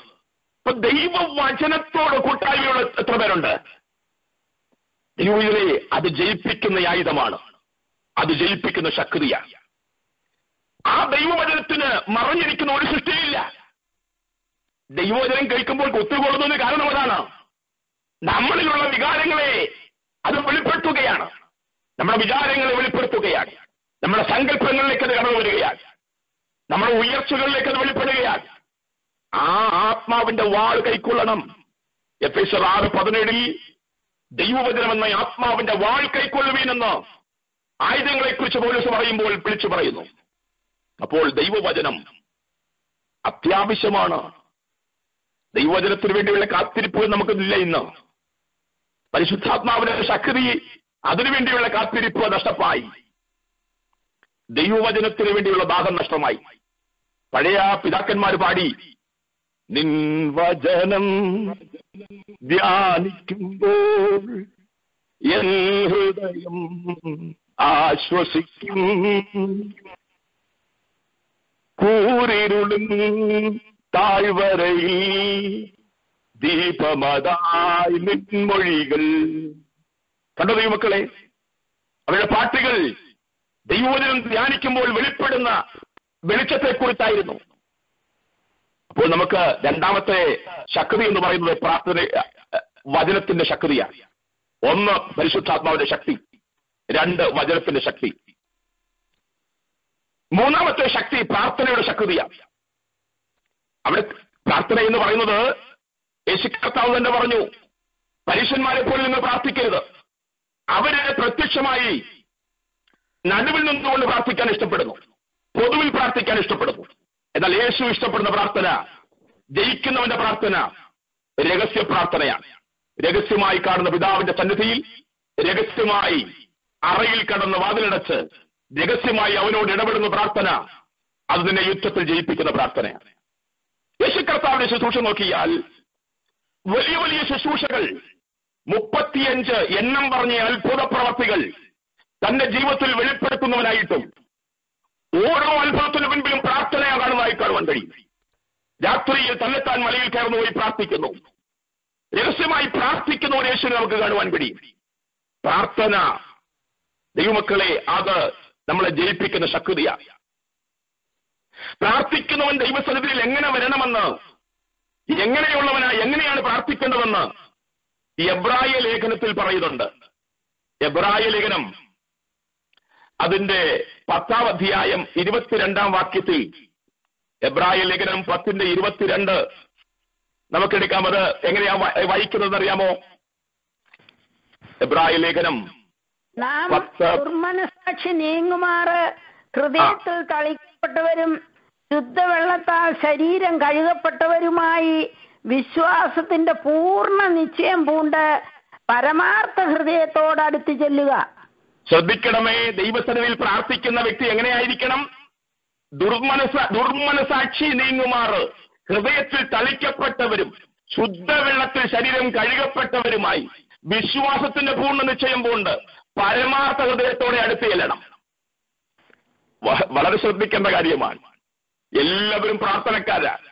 അപ്പൊ ദൈവവചനത്തോട് കൂട്ടായ്മയുള്ള എത്ര പേരുണ്ട്? ദൈവത്തിലെ അത് ജയിപ്പിക്കുന്ന ആയുധമാണ്, അത് ജയിപ്പിക്കുന്ന ശക്തിയാണ്. ആ ദൈവവചനത്തിന് മറഞ്ഞിരിക്കുന്ന ഒരു സൃഷ്ടിയില്ല. ദൈവവചനം കേൾക്കുമ്പോൾ കുത്തുകൊള്ളുന്നതിന് കാരണം അതാണ്. നമ്മളിലുള്ള വികാരങ്ങളെ അത് വെളിപ്പെടുത്തുകയാണ്, നമ്മുടെ വിചാരങ്ങളെ വെളിപ്പെടുത്തുകയാണ്, നമ്മുടെ സങ്കല്പങ്ങളിലേക്ക് അത് കടന്നു വരികയാണ്, നമ്മുടെ ഉയർച്ചകളിലേക്ക് അത് വെളിപ്പെടുകയാണ്. ആ ആത്മാവിന്റെ വാൾ കൈക്കൊള്ളണം. എഫെസ്യർ 6:17 ദൈവവചനം എന്ന ആത്മാവിന്റെ വാൾ കൈക്കൊള്ളുവീനെന്ന് ആയുധങ്ങളെ കുറിച്ച് പൗലോസ് പറയുമ്പോൾ വിളിച്ചു പറയുന്നു. അപ്പോൾ ദൈവവചനം അത്യാവശ്യമാണ്. ദൈവവചനത്തിന് വേണ്ടിയുള്ള കാത്തിരിപ്പ് നമുക്കില്ല ഇന്ന്. പരിശുദ്ധാത്മാവിന്റെ ശക്തി, അതിനുവേണ്ടിയുള്ള കാത്തിരിപ്പ് നഷ്ടമായി. ദൈവവചനത്തിന് വേണ്ടിയുള്ള ദാഹം നഷ്ടമായി. പഴയ പിതാക്കന്മാർ പാടി, നിൻ വചനം ധ്യാനിക്കുമ്പോൾ എൻ ഹൃദയം ആശ്വസിക്കും, കൂരിരുളും താഴ്വരയിൽ ദീപമതായി നിൻമൊഴികൾ. കണ്ടോ ദൈവമക്കളെ, അവരുടെ പാട്ടുകൾ ദൈവവചനം ധ്യാനിക്കുമ്പോൾ വെളിപ്പെടുന്ന വെളിച്ചത്തെക്കുറിച്ചായിരുന്നു. അപ്പോൾ നമുക്ക് രണ്ടാമത്തെ ശക്തി എന്ന് പറയുന്നത് പ്രാർത്ഥന, വചനത്തിന്റെ ശക്തിയാണ്. ഒന്ന് പരിശുദ്ധാത്മാവിന്റെ ശക്തി, രണ്ട് വചനത്തിന്റെ ശക്തി. മൂന്നാമത്തെ ശക്തി പ്രാർത്ഥനയുടെ ശക്തിയാണ്. അവിടെ പ്രാർത്ഥന എന്ന് പറയുന്നത് യേശു കർത്താവ് തന്നെ പറഞ്ഞു, പരീശന്മാരെ പോലെ നിങ്ങൾ പ്രാർത്ഥിക്കരുത്. അവരെ പ്രത്യക്ഷമായി നടുവിൽ നിന്നുകൊണ്ട് പ്രാർത്ഥിക്കാൻ ഇഷ്ടപ്പെടുന്നു, പൊതുവിൽ പ്രാർത്ഥിക്കാൻ ഇഷ്ടപ്പെടുന്നു. എന്നാൽ യേശു ഇഷ്ടപ്പെടുന്ന പ്രാർത്ഥന, ജയിക്കുന്നവന്റെ പ്രാർത്ഥന രഹസ്യ പ്രാർത്ഥനയാണ്. രഹസ്യമായി കാണുന്ന പിതാവിന്റെ സന്നിധിയിൽ, രഹസ്യമായി അറയിൽ കടന്ന് വാതിലടച്ച് രഹസ്യമായി അവനോട് ഇടപെടുന്ന പ്രാർത്ഥന, അത് നിന്നെ യുദ്ധത്തിൽ ജയിപ്പിക്കുന്ന പ്രാർത്ഥനയാണ്. യേശു കർത്താവിന്റെ ശുശ്രൂഷ നോക്കിയാൽ വലിയ വലിയ ശുശ്രൂഷകൾ, 35 എണ്ണം പറഞ്ഞ അത്ഭുത പ്രവർത്തികൾ തന്റെ ജീവിതത്തിൽ വെളിപ്പെടുത്തുന്നവനായിട്ടും ഓരോ അത്ഭുതത്തിനു മുൻപിലും പ്രാർത്ഥനയാണ് കാണുന്നതായി കാണുവാൻ കഴിയും. രാത്രിയിൽ തന്നെത്താൻ മലയിൽ കയർന്നു പോയി പ്രാർത്ഥിക്കുന്നു, രഹസ്യമായി പ്രാർത്ഥിക്കുന്ന ഒരു യേശുവിനെ നമുക്ക് കാണുവാൻ കഴിയും. പ്രാർത്ഥന ദൈവമക്കളെ, അത് നമ്മളെ ജയിപ്പിക്കുന്ന ശക്തിയാണ്. പ്രാർത്ഥിക്കുന്നവൻ ദൈവസന്നിധിയിൽ എങ്ങനെ വരണമെന്ന്, എങ്ങനെയാണ് പ്രാർത്ഥിക്കേണ്ടതെന്ന് എബ്രായ ലേഖനത്തിൽ പറയുന്നുണ്ട്. എബ്രായ ലേഖനം അതിന്റെ 10-ാം അധ്യായം 22-ാം വാക്യത്തിൽ, എബ്രായ ലേഖനം 10:22 നമുക്കെടുക്കാം. അത് എങ്ങനെയാ വായിക്കുന്നത് അറിയാമോ? എബ്രായ ലേഖനം നാം ദുർമനസാക്ഷി നീങ്ങുമാറ് ഹൃദയത്തിൽ തളിക്കപ്പെട്ടവരും ശുദ്ധവെള്ളത്താൽ ശരീരം കഴുകപ്പെട്ടവരുമായി വിശ്വാസത്തിന്റെ പൂർണ്ണ നിശ്ചയം പൂണ്ട് പരമാർത്ഥ ഹൃദയത്തോടടുത്ത് ചെല്ലുക. ശ്രദ്ധിക്കണമേ, ദൈവസന്നിധിയിൽ പ്രാർത്ഥിക്കുന്ന വ്യക്തി എങ്ങനെയായിരിക്കണം? ദുർമനസാക്ഷി നീങ്ങുമാറ് ഹൃദയത്തിൽ തളിക്കപ്പെട്ടവരും ശുദ്ധവെള്ളത്തിൽ ശരീരം കഴുകപ്പെട്ടവരുമായി വിശ്വാസത്തിന്റെ പൂർണ്ണ നിശ്ചയം കൊണ്ട് പരമാർത്ഥ ഹൃദയത്തോടെ അടുത്ത് ചെല്ലണം. വളരെ ശ്രദ്ധിക്കേണ്ട കാര്യമാണ്. എല്ലാവരും പ്രാർത്ഥനക്കാരാണ്,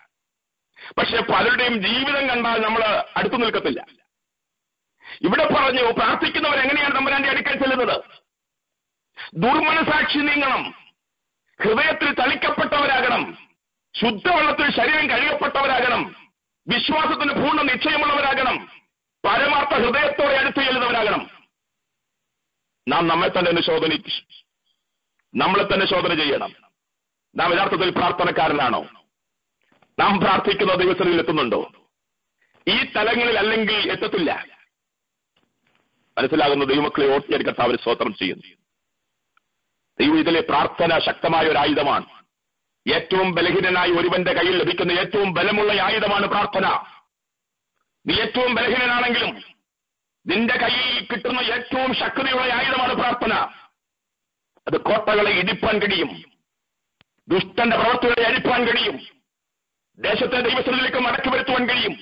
പക്ഷെ പലരുടെയും ജീവിതം കണ്ടാൽ നമ്മൾ അടുത്തു നിൽക്കത്തില്ല. ഇവിടെ പറഞ്ഞു, പ്രാർത്ഥിക്കുന്നവർ എങ്ങനെയാണ് തമ്പുരാന്റെ അടുക്കൽ ചെല്ലുന്നത്? ദുർമനസാക്ഷി നീങ്ങണം, ഹൃദയത്തിൽ തളിക്കപ്പെട്ടവരാകണം, ശുദ്ധവെള്ളത്തിൽ ശരീരം കഴുകപ്പെട്ടവരാകണം, വിശ്വാസത്തിന് പൂർണ്ണ നിശ്ചയമുള്ളവരാകണം, പരമാർത്ഥ ഹൃദയത്തോടെ അടുത്ത് ചെല്ലുന്നവരാകണം. നാം നമ്മളെ തന്നെ ശോധന ചെയ്യണം. നാം യഥാർത്ഥത്തിൽ പ്രാർത്ഥനക്കാരനാണോ? നാം പ്രാർത്ഥിക്കുന്ന ദൈവസന്നിധിയിൽ എത്തുന്നുണ്ടോ? ഈ തലങ്ങളിൽ അല്ലെങ്കിൽ എത്തത്തില്ല. മനസ്സിലാകുന്ന ദൈവമക്കളെ ഓർത്തിയെടുക്കാൻ അവർ സ്തോത്രം ചെയ്യുന്നു. ദൈവം ഇതിലെ പ്രാർത്ഥന ശക്തമായ ഒരു ആയുധമാണ്. ഏറ്റവും ബലഹീനനായ ഒരുവന്റെ കയ്യിൽ ലഭിക്കുന്ന ഏറ്റവും ബലമുള്ള ആയുധമാണ് പ്രാർത്ഥന. നീ ഏറ്റവും ബലഹീനനാണെങ്കിലും നിന്റെ കയ്യിൽ കിട്ടുന്ന ഏറ്റവും ശക്തിയുള്ള ആയുധമാണ് പ്രാർത്ഥന. അത് കോട്ടകളെ ഇടിപ്പാൻ കഴിയും, ദുഷ്ടന്റെ പ്രവൃത്തികളെ അഴിപ്പാൻ കഴിയും, ദേശത്തെ ദൈവസന്നിധിയിലേക്ക് മടക്കി വരുത്തുവാൻ കഴിയും.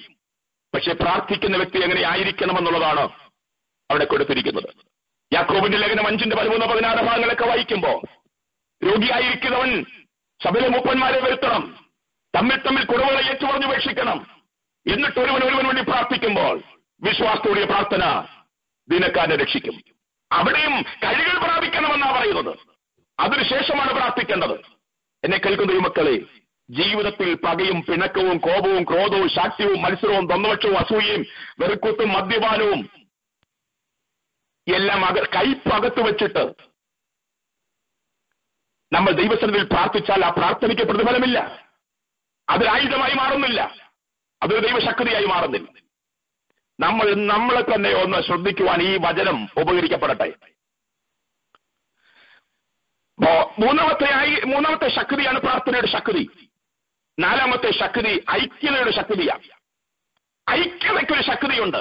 പക്ഷെ പ്രാർത്ഥിക്കുന്ന വ്യക്തി എങ്ങനെ ആയിരിക്കണമെന്നുള്ളതാണ് അവിടെ കൊടുത്തിരിക്കുന്നത്. യാക്കോബിന്റെ ലേഖനം 5:13-16 ഭാഗങ്ങളൊക്കെ വായിക്കുമ്പോ രോഗിയായിരിക്കുന്നവൻ സഭയിലെ മൂപ്പന്മാരെ വരുത്തണം, തമ്മിൽ കുറവുകളെ ഏറ്റുപറഞ്ഞുപേക്ഷിക്കണം, എന്നിട്ട് ഒരുവന് വേണ്ടി പ്രാർത്ഥിക്കുമ്പോൾ വിശ്വാസത്തോടെ പ്രാർത്ഥന ദിനക്കാരനെ രക്ഷിക്കും. അവിടെയും കഴികൾ പ്രാപിക്കണമെന്നാണ് പറയുന്നത്. അതിനുശേഷമാണ് പ്രാർത്ഥിക്കേണ്ടത്. എന്നെ കേൾക്കുന്ന ഈ മക്കളെ, ജീവിതത്തിൽ പകയും പിണക്കവും കോപവും ക്രോധവും ശാഠ്യവും മത്സരവും ദ്വന്ദ്വപക്ഷവും അസൂയയും വെറുക്കുത്തും മദ്യപാനവും എല്ലാം കൈപ്പകത്ത് വെച്ചിട്ട് നമ്മൾ ദൈവസന്നിധിയിൽ പ്രാർത്ഥിച്ചാൽ ആ പ്രാർത്ഥനയ്ക്ക് പ്രതിഫലമില്ല. അതൊരായുധമായി മാറുന്നില്ല, അതൊരു ദൈവശക്തിയായി മാറുന്നില്ല. നമ്മളെ തന്നെ ഒന്ന് ശ്രദ്ധിക്കുവാൻ ഈ വചനം ഉപകരിക്കപ്പെടട്ടെ. മൂന്നാമത്തെ ശക്തിയാണ് പ്രാർത്ഥനയുടെ ശക്തി. നാലാമത്തെ ശക്തി ഐക്യതയുടെ ശക്തിയാണ്. ഐക്യതയ്ക്കൊരു ശക്തിയുണ്ട്.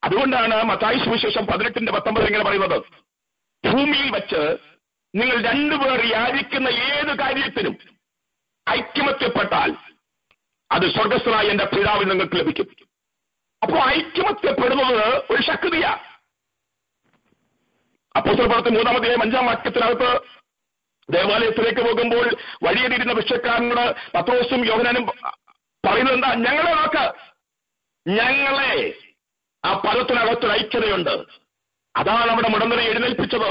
അതുകൊണ്ടാണ് മത്തായി സുവിശേഷം 18:19 ഇങ്ങനെ പറയുന്നത്, ഭൂമിയിൽ വെച്ച് നിങ്ങൾ രണ്ടുപേർ യാചിക്കുന്ന ഏത് കാര്യത്തിനും ഐക്യമത്യപ്പെട്ടാൽ അത് സ്വർഗസ്ഥനായ എന്റെ പിതാവിൽ നിങ്ങൾക്ക് ലഭിക്കും. അപ്പോൾ ഐക്യമത്യപ്പെടുന്നത് ഒരു ശക്തിയാണ്. അപ്പോസ്തലപ്രവൃത്തി 3-5 വാക്യത്തിനകത്ത് ദേവാലയത്തിലേക്ക് പോകുമ്പോൾ വഴിയരിയിരുന്ന ഭിക്ഷക്കാരനോട് പത്രോസും യോഹന്നാനും പറയുന്നത് എന്താ? ഞങ്ങളെ നോക്ക്, ഞങ്ങളെ. ആ പദത്തിനകത്തൊരു ഐക്യതയുണ്ട്. അതാണ് നമ്മുടെ മുടന്തനെ എഴുന്നേൽപ്പിച്ചത്.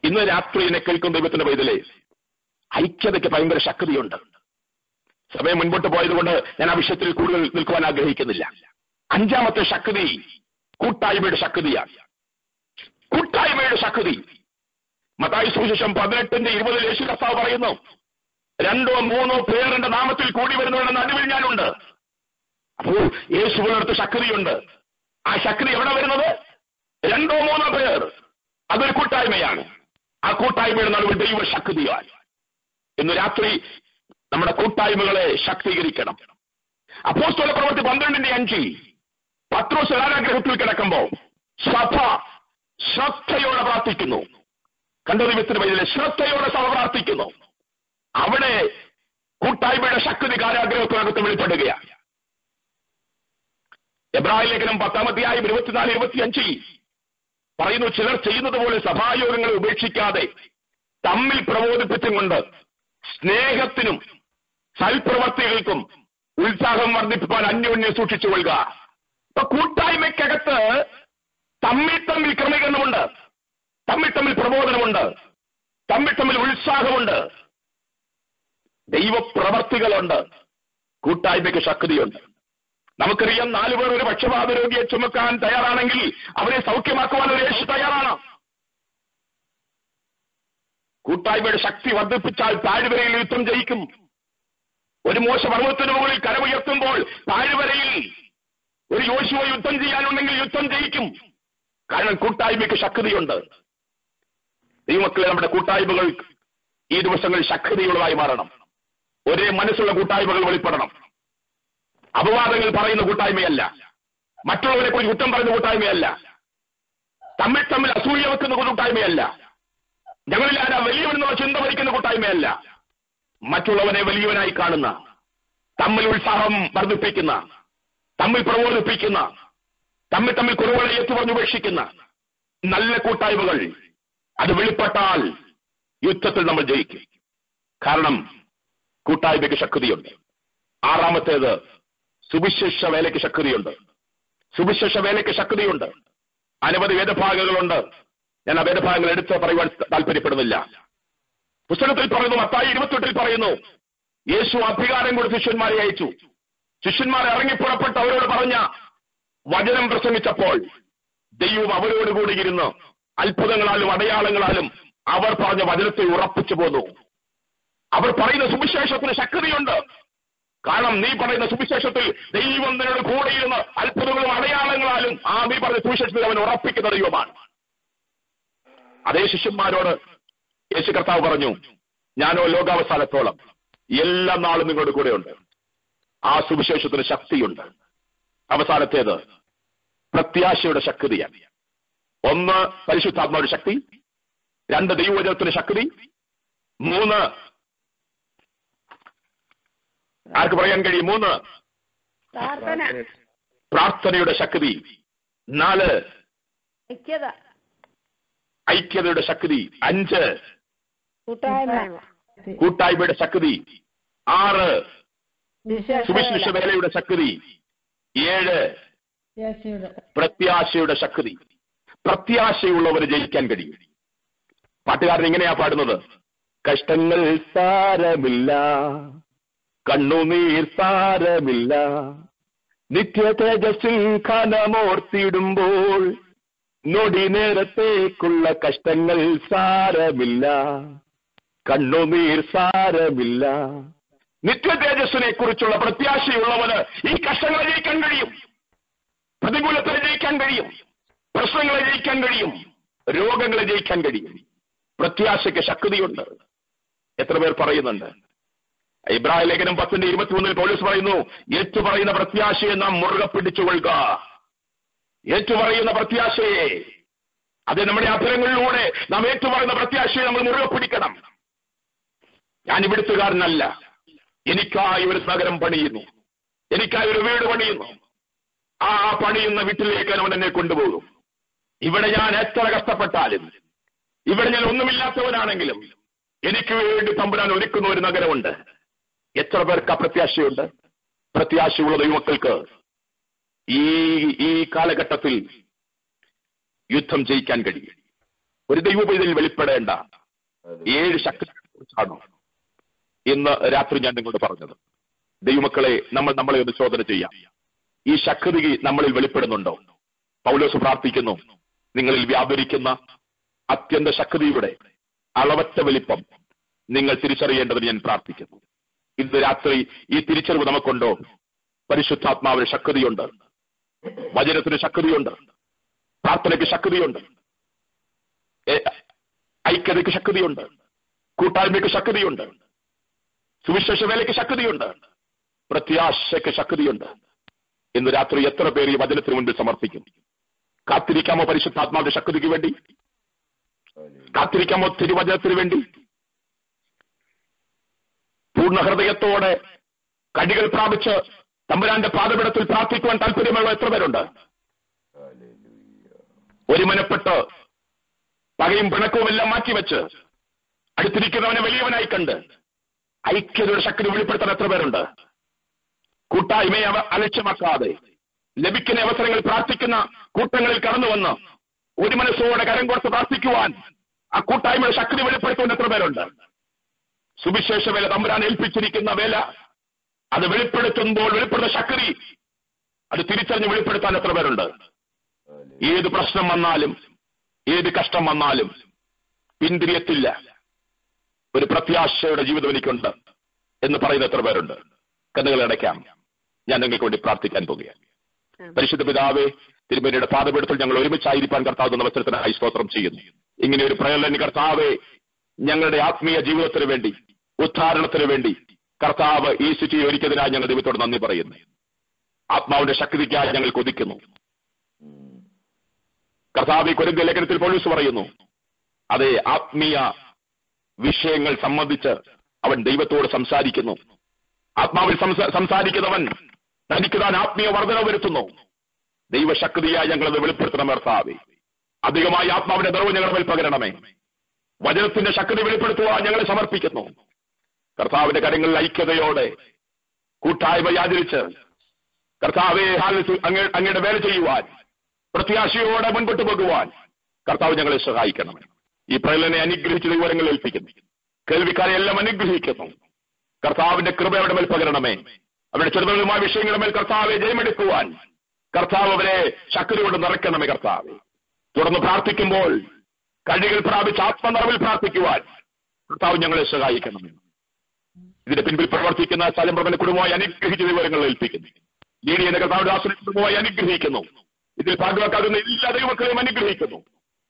ഇന്ന് രാത്രി എന്നെ കേൾക്കുന്ന ദൈവത്തിന്റെ പൈതലേ, ഐക്യതയ്ക്ക് ഭയങ്കര ശക്തിയുണ്ട്. സമയം മുൻപോട്ട് പോയതുകൊണ്ട് ഞാൻ ആ വിഷയത്തിൽ കൂടുതൽ നിൽക്കുവാൻ ആഗ്രഹിക്കുന്നില്ല. അഞ്ചാമത്തെ ശക്തി കൂട്ടായ്മയുടെ ശക്തിയാണ്. കൂട്ടായ്മയുടെ ശക്തി മത്തായി സുവിശേഷം 18:20 യേശു കർത്താവ് പറയുന്നു, 2-3 പേർ എന്റെ നാമത്തിൽ കൂടി വരുന്നവരുടെ നടുവിൽ ഞാനുണ്ട്. അപ്പോൾ യേശുവിനടുത്ത് ശക്തിയുണ്ട്. ആ ശക്തി എവിടെ വരുന്നത്? 2-3 പേർ. അതൊരു കൂട്ടായ്മയാണ്. ആ കൂട്ടായ്മയുടെ നടുവിൽ ദൈവശക്തിയാണ്. ഇന്ന് രാത്രി നമ്മുടെ കൂട്ടായ്മകളെ ശക്തീകരിക്കണം. അപ്പോസ്തലപ്രവൃത്തി 12:5 പത്രോസ് കാരാഗൃഹത്തിൽ കിടക്കുമ്പോ സഭ ശ്രദ്ധയോടെ പ്രാർത്ഥിക്കുന്നു. കണ്ടോ ദൈവത്തിന്റെ വഴിയിലെ ശ്രദ്ധയോടെ സഭ പ്രാർത്ഥിക്കുന്നു. അവിടെ കൂട്ടായ്മയുടെ ശക്തി കാരാഗ്രഹത്തിനകത്ത് വെളിപ്പെടുകയാണ്. എബ്രായ ലേഖനം 10-24-25 പറയുന്നു, ചിലർ ചെയ്യുന്നത് പോലെ സഭായോഗങ്ങളെ ഉപേക്ഷിക്കാതെ തമ്മിൽ പ്രബോധിപ്പിച്ചും കൊണ്ട് സ്നേഹത്തിനും സൽപ്രവർത്തികൾക്കും ഉത്സാഹം വർദ്ധിപ്പിക്കാൻ അന്യോന്യം സൂക്ഷിച്ചു കൊള്ളുക. ഇപ്പൊ കൂട്ടായ്മയ്ക്കകത്ത് തമ്മിൽ ക്രമീകരണമുണ്ട്, തമ്മിൽ പ്രബോധനമുണ്ട്, തമ്മിൽ ഉത്സാഹമുണ്ട്, ദൈവപ്രവർത്തികളുണ്ട്, കൂട്ടായ്മയ്ക്ക് ശക്തിയുണ്ട്. നമുക്കറിയാം, 4 പേർ ഒരു പക്ഷപാത രോഗിയെ ചുമക്കാൻ തയ്യാറാണെങ്കിൽ അവരെ സൗഖ്യമാക്കുവാൻ ഒരു യേശു തയ്യാറാണ്. കൂട്ടായ്മയുടെ ശക്തി വർദ്ധിപ്പിച്ചാൽ താഴ്വരയിൽ യുദ്ധം ജയിക്കും. ഒരു മോശ പർവ്വതത്തിന് മുകളിൽ കരമുയർത്തുമ്പോൾ താഴ്വരയിൽ ഒരു യോശുവ യുദ്ധം ചെയ്യാനുണ്ടെങ്കിൽ യുദ്ധം ജയിക്കും. കാരണം കൂട്ടായ്മയ്ക്ക് ശക്തിയുണ്ട്. ദൈവമക്കളെ, നമ്മുടെ കൂട്ടായ്മകൾ ഈ ദിവസങ്ങളിൽ ശക്തിയുള്ളതായി മാറണം. ഒരേ മനസ്സുള്ള കൂട്ടായ്മകൾ വെളിപ്പെടണം. അപവാദങ്ങൾ പറയുന്ന കൂട്ടായ്മയല്ല, മറ്റുള്ളവരെ കുറിച്ച് കുറ്റം പറയുന്ന കൂട്ടായ്മയല്ല, തമ്മിൽ അസൂയ വെക്കുന്ന കൂട്ടായ്മയല്ല, ഞങ്ങളിൽ ആരാ വലിയവനെന്നുള്ള ചിന്ത ഭരിക്കുന്ന കൂട്ടായ്മയല്ല, മറ്റുള്ളവനെ വലിയവനായി കാണുന്ന, തമ്മിൽ ഉത്സാഹം വർദ്ധിപ്പിക്കുന്ന, തമ്മിൽ പ്രബോധിപ്പിക്കുന്ന, തമ്മിൽ കുറവുകളെ ഏറ്റുപറഞ്ഞുപേക്ഷിക്കുന്ന നല്ല കൂട്ടായ്മകൾ അത് വെളിപ്പെട്ടാൽ യുദ്ധത്തിൽ നമ്മൾ ജയിക്കും. കാരണം കൂട്ടായ്മയ്ക്ക് ശക്തിയുണ്ട്. ആറാമത്തേത് സുവിശേഷ വേലയ്ക്ക് ശക്തിയുണ്ട്. സുവിശേഷ വേലയ്ക്ക് ശക്തിയുണ്ട്. അനവധി വേദഭാഗങ്ങളുണ്ട്. ഞാൻ ആ വേദഭാഗങ്ങൾ എടുത്ത് പറയുവാൻ താല്പര്യപ്പെടുന്നില്ല. പുസ്തകത്തിൽ പറയുന്നു, മത്തായി 28 പറയുന്നു, യേശു അധികാരം കൊടുത്ത് ശിഷ്യന്മാരെ അയച്ചു. ശിഷ്യന്മാരെ ഇറങ്ങിപ്പുറപ്പെട്ട് അവരോട് പറഞ്ഞ വചനം പ്രസംഗിച്ചപ്പോൾ ദൈവം അവരോടുകൂടി ഇരുന്ന് അത്ഭുതങ്ങളാലും അടയാളങ്ങളാലും അവർ പറഞ്ഞ വചനത്തെ ഉറപ്പിച്ചു പോന്നു. അവർ പറയുന്ന സുവിശേഷത്തിന് ശക്തിയുണ്ട്. കാരണം നീ പറയുന്ന സുവിശേഷത്തിൽ ദൈവം നിന്നോട് കൂടെയിരുന്ന് അത്ഭുതങ്ങളും അടയാളങ്ങളാലും നീ പറഞ്ഞ സുവിശേഷത്തിൽ അവൻ ഉറപ്പിക്കുന്ന ദൈവമാണ്. അതേ ശിഷ്യന്മാരോട് യേശു കർത്താവ് പറഞ്ഞു, ഞാനോ ലോകാവസാനത്തോളം എല്ലാ നാളും നിങ്ങളുടെ കൂടെയുണ്ട്. ആ സുവിശേഷത്തിന് ശക്തിയുണ്ട്. അവസാനത്തേത് പ്രത്യാശയുടെ ശക്തിയാണ്. 1 പരിശുദ്ധാത്മാവിന്റെ ശക്തി, 2 ദൈവവചനത്തിന്റെ ശക്തി, 3 ആർക്ക് പറയാൻ കഴിയും? 3 പ്രാർത്ഥനയുടെ ശക്തി, 4 ഐക്യതയുടെ ശക്തി, 5 കൂട്ടായ്മയുടെ ശക്തി, 6 സുവിശേഷ വേലയുടെ ശക്തി, 7 പ്രത്യാശയുടെ ശക്തി. പ്രത്യാശയുള്ളവന് ജയിക്കാൻ കഴിയും. പാട്ടുകാരൻ ഇങ്ങനെയാ പാടുന്നത്: കഷ്ടങ്ങൾ സാരമില്ല, കണ്ണുനീർ സാരമില്ല, നിത്യ തേജസ്സിൽ ഘനമോർത്തിടുമ്പോൾ നൊടി നേരത്തേക്കുള്ള കഷ്ടങ്ങൾ സാരമില്ല, കണ്ണുനീർ സാരമില്ല. നിത്യ തേജസ്സിനെ കുറിച്ചുള്ള പ്രത്യാശയുള്ളവന് ഈ കഷ്ടങ്ങളെ ജയിക്കാൻ കഴിയും, പ്രതികൂലത്തെ ജയിക്കാൻ കഴിയും, പ്രശ്നങ്ങളെ ജയിക്കാൻ കഴിയും, രോഗങ്ങളെ ജയിക്കാൻ കഴിയും. പ്രത്യാശയ്ക്ക് ശക്തിയുണ്ട്. എത്ര പേർ പറയുന്നുണ്ട്? ഇബ്രാഹിം ലേഖനം 10:23 പൗലോസ് പറയുന്നു, ഏറ്റുപറയുന്ന പ്രത്യാശയെ നാം മുറുകെ പിടിച്ചുകൊള്ളുക. ഏറ്റുപറയുന്ന പ്രത്യാശയെ, അത് നമ്മുടെ അധരങ്ങളിലൂടെ നാം ഏറ്റുപറയുന്ന പ്രത്യാശയെ നമ്മൾ മുറുകെ പിടിക്കണം. ഞാൻ ഇവിടുത്തുകാരനല്ല, എനിക്കായി ഒരു നഗരം പണിയുന്നു, എനിക്കായി ഒരു വീട് പണിയുന്നു. ആ പണിയുന്ന വീട്ടിലേക്ക് അവൻ എന്നെ കൊണ്ടുപോകും. ഇവിടെ ഞാൻ എത്ര കഷ്ടപ്പെട്ടാലും, ഇവിടെ ഞാൻ ഒന്നുമില്ലാത്തവനാണെങ്കിലും എനിക്ക് വേണ്ടി തമ്പുരാൻ ഒരുക്കുന്ന ഒരു നഗരമുണ്ട്. എത്ര പേർക്ക് ആ പ്രത്യാശയുണ്ട്? പ്രത്യാശയുള്ള ദൈവമക്കൾക്ക് ഈ കാലഘട്ടത്തിൽ യുദ്ധം ജയിക്കാൻ കഴിയും. ഒരു ദൈവപൈതൽ വെളിപ്പെടേണ്ട 7 ശക്തികളെ കുറിച്ചാണ് ഇന്ന് രാത്രി ഞാൻ നിങ്ങളോട് പറഞ്ഞത്. ദൈവമക്കളെ, നമ്മളെ ഒന്ന് ചോദന ചെയ്യാം. ഈ ശക്തി നമ്മളിൽ വെളിപ്പെടുന്നുണ്ടോ? പൗലോസ് പ്രാർത്ഥിക്കുന്നു, നിങ്ങളിൽ വ്യാപരിക്കുന്ന അത്യന്ത ശക്തിയുടെ അളവറ്റ വലിപ്പം നിങ്ങൾ തിരിച്ചറിയേണ്ടതിന് ഞാൻ പ്രാർത്ഥിക്കുന്നു. ഇന്ന് രാത്രി ഈ തിരിച്ചറിവ് നമുക്കുണ്ടോ? പരിശുദ്ധാത്മാവിന് ശക്തിയുണ്ട്, വചനത്തിന് ശക്തിയുണ്ട്, പ്രാർത്ഥനയ്ക്ക് ശക്തിയുണ്ട്, ഐക്യതയ്ക്ക് ശക്തിയുണ്ട്, കൂട്ടായ്മയ്ക്ക് ശക്തിയുണ്ട്, സുവിശേഷ വേലയ്ക്ക് ശക്തിയുണ്ട്, പ്രത്യാശയ്ക്ക് ശക്തിയുണ്ട്. ഇന്ന് രാത്രി എത്ര പേര് ഈ വചനത്തിന് മുൻപിൽ സമർപ്പിക്കും? കാത്തിരിക്കാമോ പരിശുദ്ധാത്മാവിന്റെ ശക്തിക്ക് വേണ്ടി? കാത്തിരിക്കാമോ തിരുവചനത്തിന് വേണ്ടി? പൂർണ്ണ ഹൃദയത്തോടെ കടികൾ പ്രാപിച്ച് തമ്പുരാന്റെ പാദപീഠത്തിൽ പ്രാർത്ഥിക്കുവാൻ താല്പര്യമുള്ള എത്ര പേരുണ്ട്? ഒരുമനപ്പെട്ട് പകയും പിണക്കവും എല്ലാം മാറ്റിവെച്ച് അടുത്തിരിക്കുന്നവനെ വലിയവനായി കണ്ട് ഐക്യതയുടെ ശക്തി വെളിപ്പെടുത്താൻ എത്ര പേരുണ്ട്? കൂട്ടായ്മയെ അലക്ഷ്യമാക്കാതെ ലഭിക്കുന്ന അവസരങ്ങൾ പ്രാർത്ഥിക്കുന്ന കൂട്ടങ്ങളിൽ കടന്നു വന്ന് ഒരു മനസ്സോടെ കരം കൊടുത്ത് പ്രാർത്ഥിക്കുവാൻ ആ കൂട്ടായ്മയുടെ ശക്തി വെളിപ്പെടുത്തുവാൻ എത്ര പേരുണ്ട്? സുവിശേഷ വേല തമ്പുരാൻ ഏൽപ്പിച്ചിരിക്കുന്ന വേല, അത് വെളിപ്പെടുത്തുമ്പോൾ വെളിപ്പെടുന്ന ശക്തി അത് തിരിച്ചറിഞ്ഞ് വെളിപ്പെടുത്താൻ എത്ര പേരുണ്ട്? ഏത് പ്രശ്നം വന്നാലും ഏത് കഷ്ടം വന്നാലും പിന്തിരിയത്തില്ല, ഒരു പ്രത്യാശയുടെ ജീവിതം എനിക്കുണ്ട് എന്ന് പറയുന്ന എത്ര പേരുണ്ട്? കണ്ണുകൾ അടയ്ക്കാം. ഞാൻ നിങ്ങൾക്ക് വേണ്ടി പ്രാർത്ഥിക്കാൻ പോകുകയാണ്. പരിശുദ്ധ പിതാവേ, തിരുമേനിയുടെ പാദപീഠത്തിൽ ഞങ്ങൾ ഒരുമിച്ചായിരിക്കാൻ കർത്താവ് എന്ന അവസരത്തിനായി സ്തോത്രം ചെയ്യുന്നു. ഇങ്ങനെ ഒരു പ്രയലൻ കർത്താവെ, ഞങ്ങളുടെ ആത്മീയ ജീവിതത്തിന് വേണ്ടി, ഉദ്ധാരണത്തിന് വേണ്ടി കർത്താവ് ഈ സിറ്റിയെ ഒരുക്കിയതിനായി ഞങ്ങൾ ദൈവത്തോട് നന്ദി പറയുന്നു. ആത്മാവിന്റെ ശക്തിക്കായി ഞങ്ങൾ കൊതിക്കുന്നു. കർത്താവ് ഈ കൊരിന്ത്യർ ലേഖനത്തിൽ പൗലോസ് പറയുന്നു, അതേ ആത്മീയ വിഷയങ്ങൾ സംബന്ധിച്ച് അവൻ ദൈവത്തോട് സംസാരിക്കുന്നു. ആത്മാവിൽ സംസാരിക്കുന്നവൻ തനിക്ക് താൻ ആത്മീയ വർധന വരുത്തുന്നു. ദൈവശക്തിയായി ഞങ്ങളത് വെളിപ്പെടുത്തണം കർത്താവേ. അധികമായി ആത്മാവിന്റെ നിറവ് ഞങ്ങളുടെ മേൽ പകരണമേ. വചനത്തിന്റെ ശക്തി വെളിപ്പെടുത്തുവാൻ ഞങ്ങളെ സമർപ്പിക്കുന്നു. കർത്താവിന്റെ കാര്യങ്ങളിൽ ഐക്യതയോടെ കൂട്ടായ്മ ആചരിച്ച് കർത്താവെ അങ്ങയുടെ വേല ചെയ്യുവാൻ, പ്രത്യാശയോടെ മുൻപോട്ട് പോകുവാൻ കർത്താവ് ഞങ്ങളെ സഹായിക്കണമേ. ഈ പ്രളയനെ അനുഗ്രഹിച്ച വിവരങ്ങൾ ഏൽപ്പിക്കുന്നു. കേൾവിക്കാരെ എല്ലാം അനുഗ്രഹിക്കുന്നു. കർത്താവിന്റെ കൃപ അവരുടെ മേൽ പകരണമേ. അവരുടെ ചെറുതുമായ വിഷയങ്ങളുടെ മേൽ കർത്താവെ ജയമെടുക്കുവാൻ കർത്താവ് അവരെ ശക്തി കൊണ്ട് നിറയ്ക്കണമേ. കർത്താവെ, തുടർന്ന് പ്രാർത്ഥിക്കുമ്പോൾ കഴികൾ പ്രാപിച്ച് ആത്മനിറവിൽ പ്രാർത്ഥിക്കുവാൻ കർത്താവ് ഞങ്ങളെ സഹായിക്കണമേ. ഇതിന്റെ പിൻപിൽ പ്രവർത്തിക്കുന്ന സ്ഥലംപ്രഭന്റെ കുടുംബമായി അനുഗ്രഹിച്ച വിവരങ്ങൾ ഏൽപ്പിക്കുന്നു. ലീഡിയന്റെ കർത്താവിന്റെ ആശ്രയ കുടുംബമായി അനുഗ്രഹിക്കുന്നു. ഇതിൽ ഭാഗമാക്കാകുന്ന എല്ലാ ദൈവമക്കളെയും അനുഗ്രഹിക്കുന്നു.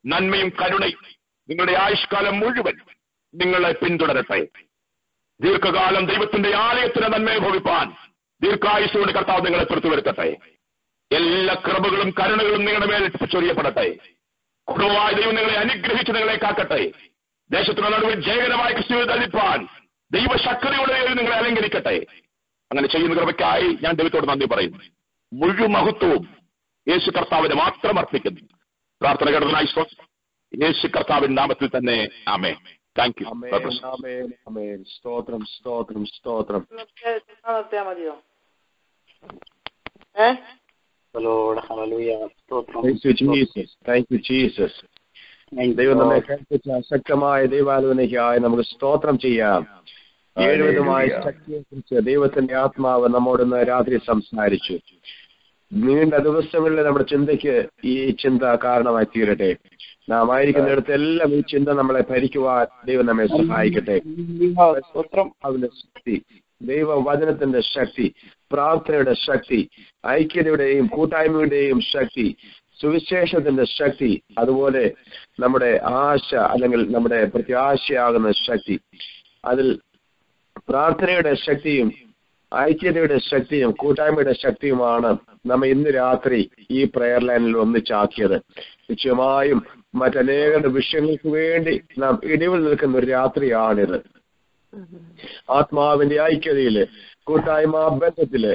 നന്മയും കരുണയും നിങ്ങളുടെ ആയുഷ്കാലം മുഴുവൻ നിങ്ങളെ പിന്തുടരട്ടെ. ദീർഘകാലം ദൈവത്തിന്റെ ആലയത്തിന് നന്മ ഭവിപ്പാൻ ദീർഘായുസ്സുകൊണ്ട് കർത്താവ് നിങ്ങളെ പുറത്തുവരുത്തട്ടെ. എല്ലാ കൃപകളും കരുണകളും നിങ്ങളുടെ മേൽ ചൊരിയപ്പെടട്ടെ. കുടുംബമായ ദൈവം നിങ്ങളെ അനുഗ്രഹിച്ച് നിങ്ങളെ കാക്കട്ടെ. ദേശത്തിന് നടുവിൽ ജയകരമായ ക്രിസ്തുവിനെ ധരിപ്പാൻ ദൈവശക്തിയോടെ നിങ്ങളെ അലങ്കരിക്കട്ടെ. അങ്ങനെ ചെയ്യുന്ന കൃപയ്ക്കായി ഞാൻ ദൈവത്തോട് നന്ദി പറയുന്നു. മുഴുവൻ മഹത്വവും യേശു കർത്താവിന് മാത്രം അർപ്പിക്കുന്നു. പ്രാർത്ഥന കേട്ടതിനായി യേശു കർത്താവിന്റെ നാമത്തിൽ തന്നെ ആമേൻ. Thank you. സ്തോത്രം സ്തോത്രം സ്തോത്രം. മതിയോ? ദൈവം നമ്മെ കൽപ്പിച്ച ശക്തമായ ദൈവാലോചനയ്ക്കായി നമുക്ക് സ്തോത്രം ചെയ്യാം. ഏഴുവിധമായ ശക്തിയെ കുറിച്ച് ദൈവത്തിന്റെ ആത്മാവ് നമ്മോടൊന്ന് രാത്രി സംസാരിച്ചു. നീണ്ട ദിവസങ്ങളിൽ നമ്മുടെ ചിന്തയ്ക്ക് ഈ ചിന്ത കാരണമായി തീരട്ടെ. നാം ആയിരിക്കുന്നിടത്തെല്ലാം ഈ ചിന്ത നമ്മളെ ഭരിക്കുവാൻ ദൈവം നമ്മെ സഹായിക്കട്ടെ. അതിന്റെ ശക്തി, ദൈവവചനത്തിന്റെ ശക്തി, പ്രാർത്ഥനയുടെ ശക്തി, ഐക്യതയുടെയും കൂട്ടായ്മയുടെയും ശക്തി, സുവിശേഷത്തിന്റെ ശക്തി, അതുപോലെ നമ്മുടെ ആശ അല്ലെങ്കിൽ നമ്മുടെ പ്രത്യാശയാകുന്ന ശക്തി, അതിൽ പ്രാർത്ഥനയുടെ ശക്തിയും ഐക്യതയുടെ ശക്തിയും കൂട്ടായ്മയുടെ ശക്തിയുമാണ് നമ്മെ ഇന്ന് രാത്രി ഈ പ്രെയർ ലൈനിൽ ഒന്നിച്ചാക്കിയത്. നിശ്ചയമായും മറ്റനേക വിഷയങ്ങൾക്ക് വേണ്ടി നാം ഇടിവിൽ നിൽക്കുന്ന ഒരു രാത്രിയാണിത്. ആത്മാവിന്റെ ഐക്യതയില്, കൂട്ടായ്മ ബന്ധത്തില്,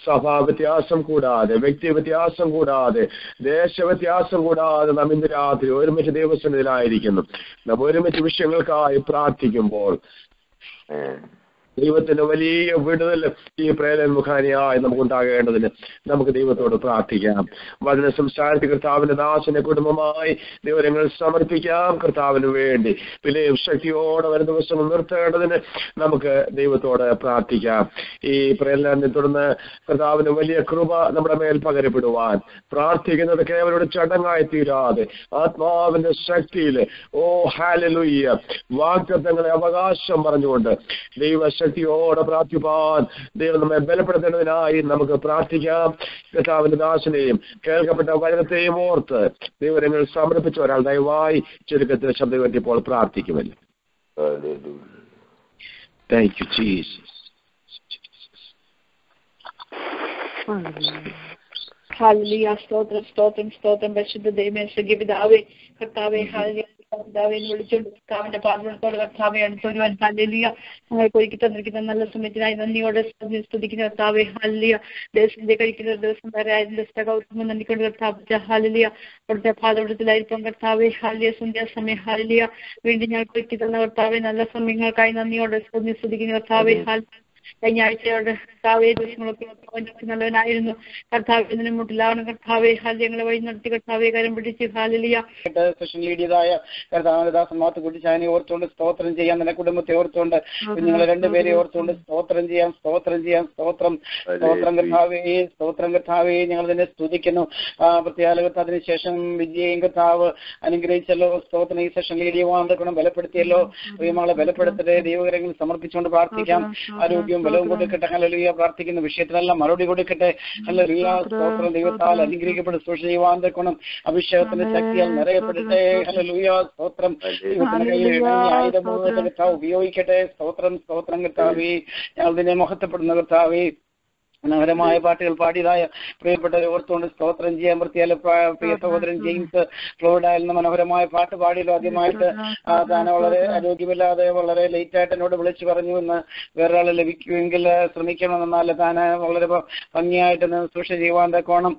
സഭാ വ്യത്യാസം കൂടാതെ, വ്യക്തി വ്യത്യാസം കൂടാതെ, ദേശവ്യത്യാസം കൂടാതെ നാം ഇന്ന് രാത്രി ഒരുമിച്ച് ദൈവസന്നിധിയിലായിരിക്കുന്നു. നാം ഒരുമിച്ച് വിഷയങ്ങൾക്കായി പ്രാർത്ഥിക്കുമ്പോൾ ദൈവത്തിന്റെ വലിയ വിടുതൽ ഈ പ്രേലൻ മുഖാനിയായി നമുക്കുണ്ടാകേണ്ടതിന് നമുക്ക് ദൈവത്തോട് പ്രാർത്ഥിക്കാം. വചന സംസാരിച്ച് കർത്താവിന്റെ ദാസന്റെ കുടുംബമായി ദൈവങ്ങൾ സമർപ്പിക്കാം. കർത്താവിന് വേണ്ടി വിലയും ശക്തിയോടെ വരുന്ന ദിവസം നിർത്തേണ്ടതിന് നമുക്ക് ദൈവത്തോട് പ്രാർത്ഥിക്കാം. ഈ പ്രേലനെ തുടർന്ന് കർത്താവിന് വലിയ കൃപ നമ്മുടെ മേൽ പകരപ്പെടുവാൻ പ്രാർത്ഥിക്കുന്നത് കേവലം ഒരു ചടങ്ങായി തീരാതെ ആത്മാവിന്റെ ശക്തിയിൽ ഹല്ലേലൂയ വാഗ്ദത്തങ്ങളെ അവകാശം പറഞ്ഞുകൊണ്ട് ദൈവശക്തിയോടെ പ്രാർത്ഥിപ്പാൻ ദൈവം നമ്മെ ബലപ്പെടുത്തേണ്ടതിനായി നമുക്ക് പ്രാർത്ഥിക്കാം. കർത്താവിന്റെ ദാസനെയും കേൾക്കപ്പെട്ട വചനത്തെയും ഓർത്ത് ദൈവങ്ങൾ സമർപ്പിച്ച ഒരാൾ ദയവായി ചുരുക്കത്തിൽ ശബ്ദം പറ്റിയപ്പോൾ പ്രാർത്ഥിക്കുമല്ലോ. Thank you Jesus. ഹല്ലേലൂയ. സ്തോത്രം സ്തോത്രം സ്തോത്രം. പരിശുദ്ധ ദൈവമേ, പിതാവേ, കർത്താവേ, ഹല്ലേലൂയ. കർത്താവെ വിളിച്ചുകൊണ്ട് കർത്താവിന്റെ പാദത്തോട് കർത്താവെ അടുത്തൊരുവൻ ഹല്ലേലൂയ ഞങ്ങൾക്ക് ഒരുക്കി തന്നിരിക്കുന്ന നല്ല സമയത്തിനായി നന്ദിയോടെ സ്തുതിക്കുന്ന കർത്താവെ ഹല്ലേലൂയ. ദേശത്തിന്റെ കഴിക്കുന്ന ഒരു ദിവസം വരെ അതിന്റെ സ്ഥകൗത്വം നന്ദിക്കൊണ്ട് കർത്താവ് ഹല്ലേലൂയ അവിടുത്തെ പാദപീഠത്തിലായിരിക്കും കർത്താവെ ഹല്ലേലൂയ. സന്ധ്യാസമയം ഹല്ലേലൂയ വീണ്ടും ഞങ്ങൾക്ക് ഒരുക്കി തന്ന കർത്താവെ നല്ല സമയങ്ങൾക്കായി നന്ദിയോടെ സ്തുതിക്കുന്ന കർത്താവെ ഹല്ലേലൂയ. കഴിഞ്ഞ ആഴ്ചയോടെ കർത്താവെ ദിവസങ്ങളൊക്കെ നല്ലവനായിരുന്നു കർത്താവ്. ഇതിന് മുട്ടിലാവണം കർത്താവെ ഹല്ലേലൂയ വഴി നടത്തി കർത്താവെ കരം പിടിച്ച് ഹല്ലേലൂയ. കർത്താവിന്റെ ദാസന്മാർക്ക് കുട്ടിച്ചായനെ ഓർത്തുകൊണ്ട് സ്തോത്രം ചെയ്യാം. നിന്റെ കുടുംബത്തെ ഓർത്തുകൊണ്ട് കുഞ്ഞുങ്ങളെ രണ്ടുപേരെ ഓർത്തുകൊണ്ട് സ്തോത്രം ചെയ്യാം. സ്തോത്രം ചെയ്യാം. സ്തോത്രം സ്തോത്രം കർത്താവേ, സ്തോത്രം കർത്താവേ. ഞങ്ങൾ തന്നെ സ്തുതിക്കുന്നു. പ്രത്യേക അതിനുശേഷം വിജയം കർത്താവ് അനുഗ്രഹിച്ചല്ലോ. സ്തോത്രം ഈ സെഷൻ ലീഡ് ചെയ്യുവാൻ ബലപ്പെടുത്തിയല്ലോ. പ്രിയമാളെ ബലപ്പെടുത്തട്ടെ. ദൈവകരങ്ങളിൽ സമർപ്പിച്ചുകൊണ്ട് പ്രാർത്ഥിക്കാം. ആരോഗ്യം ബലവും കൊടുക്കട്ടെ. ഹല്ലേലൂയ. പ്രാർത്ഥിക്കുന്ന വിഷയത്തിനെല്ലാം മറുപടി കൊടുക്കട്ടെ. ഹല്ലേലൂയ. സ്തോത്രം ദൈവത്താൽ അനുഗ്രഹിക്കപ്പെട്ട് സൂക്ഷിച്ച് ചെയ്യുവാൻ തക്കണം. അഭിഷേകത്തിന്റെ ശക്തിയാൽ നിറയപ്പെടട്ടെ. ഹല്ലേലൂയ. സ്തോത്രം ആയുധം കർത്താവ് ഉപയോഗിക്കട്ടെ. സ്തോത്രം സ്തോത്രം കർത്താവേ. ഞങ്ങൾ ഇതിനെ മഹത്വപ്പെടുന്ന കർത്താവേ. മനോഹരമായ പാട്ടുകൾ പാടിയതായ പ്രിയപ്പെട്ടവരെ ഓർത്തുകൊണ്ട് സ്തോത്രം ചെയ്യാൻ വൃത്തിയാല പ്രിയ സഹോദരൻ ജെയിംസ് ഫ്ലോറിഡയിൽ നിന്ന് മനോഹരമായ പാട്ട് പാടിയല്ലോ. ആദ്യമായിട്ട് താൻ വളരെ ആരോഗ്യമില്ലാതെ വളരെ ലേറ്റായിട്ട് എന്നോട് വിളിച്ചു പറഞ്ഞു എന്ന് വേറൊരാൾ ലഭിക്കുമെങ്കിൽ ശ്രമിക്കണമെന്നാൽ താൻ വളരെ ഭംഗിയായിട്ട് സൂക്ഷിച്ച് ചെയ്യുവാൻ തക്കോണം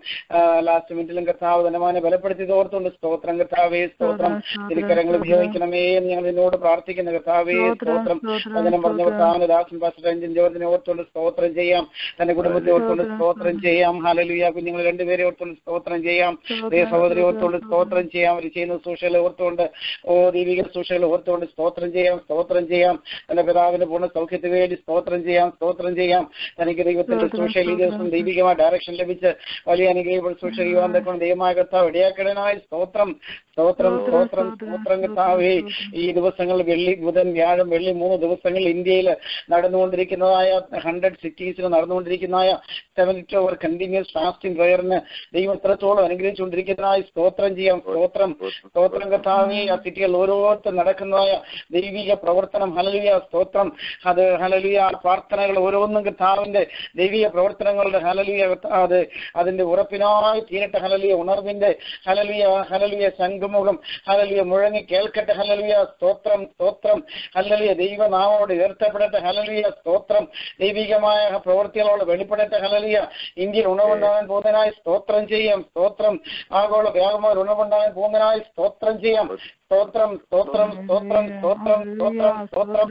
ലാസ്റ്റ് മിനിറ്റിലും കർത്താവ് തന്നെ ബലപ്പെടുത്തിയത് ഓർത്തുകൊണ്ട് സ്തോത്രം കർത്താവേ. സ്തോത്രം തിരുക്കരങ്ങൾ ഉപയോഗിക്കണമേ എന്ന് ഞങ്ങൾ എന്നോട് പ്രാർത്ഥിക്കുന്ന കർത്താവേ. സ്തോത്രം വചനം പറഞ്ഞ കർത്താവിന്റെ ദാസൻ പാസ്റ്റർ രഞ്ജൻ ജോർജിനെ ഓർത്തുകൊണ്ട് സ്തോത്രം ചെയ്യാം. തന്നെ കുടുംബത്തെ ഓർത്തുകൊണ്ട് സ്തോത്രം ചെയ്യാം. ഹല്ലേലൂയ. കുഞ്ഞുങ്ങൾ രണ്ടുപേരെ ഓർത്തുകൊണ്ട് സ്തോത്രം ചെയ്യാം. സഹോദരി ഓർത്തുകൊണ്ട് സ്തോത്രം ചെയ്യാം. അവർ ചെയ്യുന്ന സൂക്ഷകൾ ഓർത്തുകൊണ്ട് ദൈവിക സൂക്ഷകൾ ഓർത്തുകൊണ്ട് സ്തോത്രം ചെയ്യാം. സ്തോത്രം ചെയ്യാം. തന്റെ പിതാവിന്റെ പൂർണ്ണ സൗഖ്യത്തിന് വേണ്ടി സ്തോത്രം ചെയ്യാം. സ്തോത്രം ചെയ്യാം. തനിക്ക് ദൈവത്തിന്റെ സൂക്ഷയിൽ ഈ ദിവസം ദൈവികമായ ഡയറക്ഷൻ ലഭിച്ച് വലിയ അനുഗ്രഹങ്ങൾ സൂക്ഷ ചെയ്യുവാൻ തക്കണം ദൈവമായ കർത്താവ് ഇടയാക്കണനായി സ്തോത്രം സ്തോത്രം സ്തോത്രം സ്തോത്രം കർത്താവേ. ഈ ദിവസങ്ങൾ വെള്ളി ബുധൻ വ്യാഴം വെള്ളി 3 ദിവസങ്ങൾ ഇന്ത്യയിൽ നടന്നുകൊണ്ടിരിക്കുന്നതായ 100 സിറ്റീസിൽ നടന്നുകൊണ്ടിരിക്കുന്ന നടക്കുന്നതായ 72 hour കണ്ടിന്യൂസ് ഫാസ്റ്റിംഗ് പ്രയറിന് ദൈവം എത്രത്തോളം അനുഗ്രഹിച്ചുകൊണ്ടിരിക്കുന്നതായി സ്തോത്രം ചെയ്യാം. സ്തോത്രം കർത്താവേ. ആ സിറ്റികൾ ഓരോരുത്തർ നടക്കുന്നതായ ദൈവിക പ്രവർത്തനം ഹല്ലേലൂയ സ്തോത്രം. അത് ഹല്ലേലൂയ പ്രാർത്ഥനകൾ ഓരോന്നും കർത്താവിന്റെ ദൈവിക പ്രവർത്തനങ്ങളുടെ ഹല്ലേലൂയ അത് അതിന്റെ ഉറപ്പിനായി തീരട്ടെ ഹല്ലേലൂയ. ഉണർവിന്റെ ഹല്ലേലൂയ സംഗമുഖം ഹല്ലേലൂയ മുഴങ്ങി കേൾക്കട്ടെ ഹല്ലേലൂയ സ്തോത്രം സ്തോത്രം ഹല്ലേലൂയ. ദൈവനാമോട് ഉയർത്തപ്പെടട്ടെ ഹല്ലേലൂയ സ്തോത്രം. ദൈവികമായ പ്രവൃത്തികളോട് വെളിപ്പെടട്ടെ ഹല്ലേലൂയ. ഇന്ത്യയിൽ ഉണർവുണ്ടാകാൻ പോകുന്നതിനായി സ്തോത്രം ചെയ്യാം. സ്തോത്രം. ആഗോള വ്യാപകമായ ഉണർവുണ്ടാകാൻ പോകുന്നതിനായി സ്തോത്രം ചെയ്യാം. സ്തോത്രം സ്തോത്രം സ്തോത്രം സ്തോത്രം സ്തോത്രം സ്തോത്രം.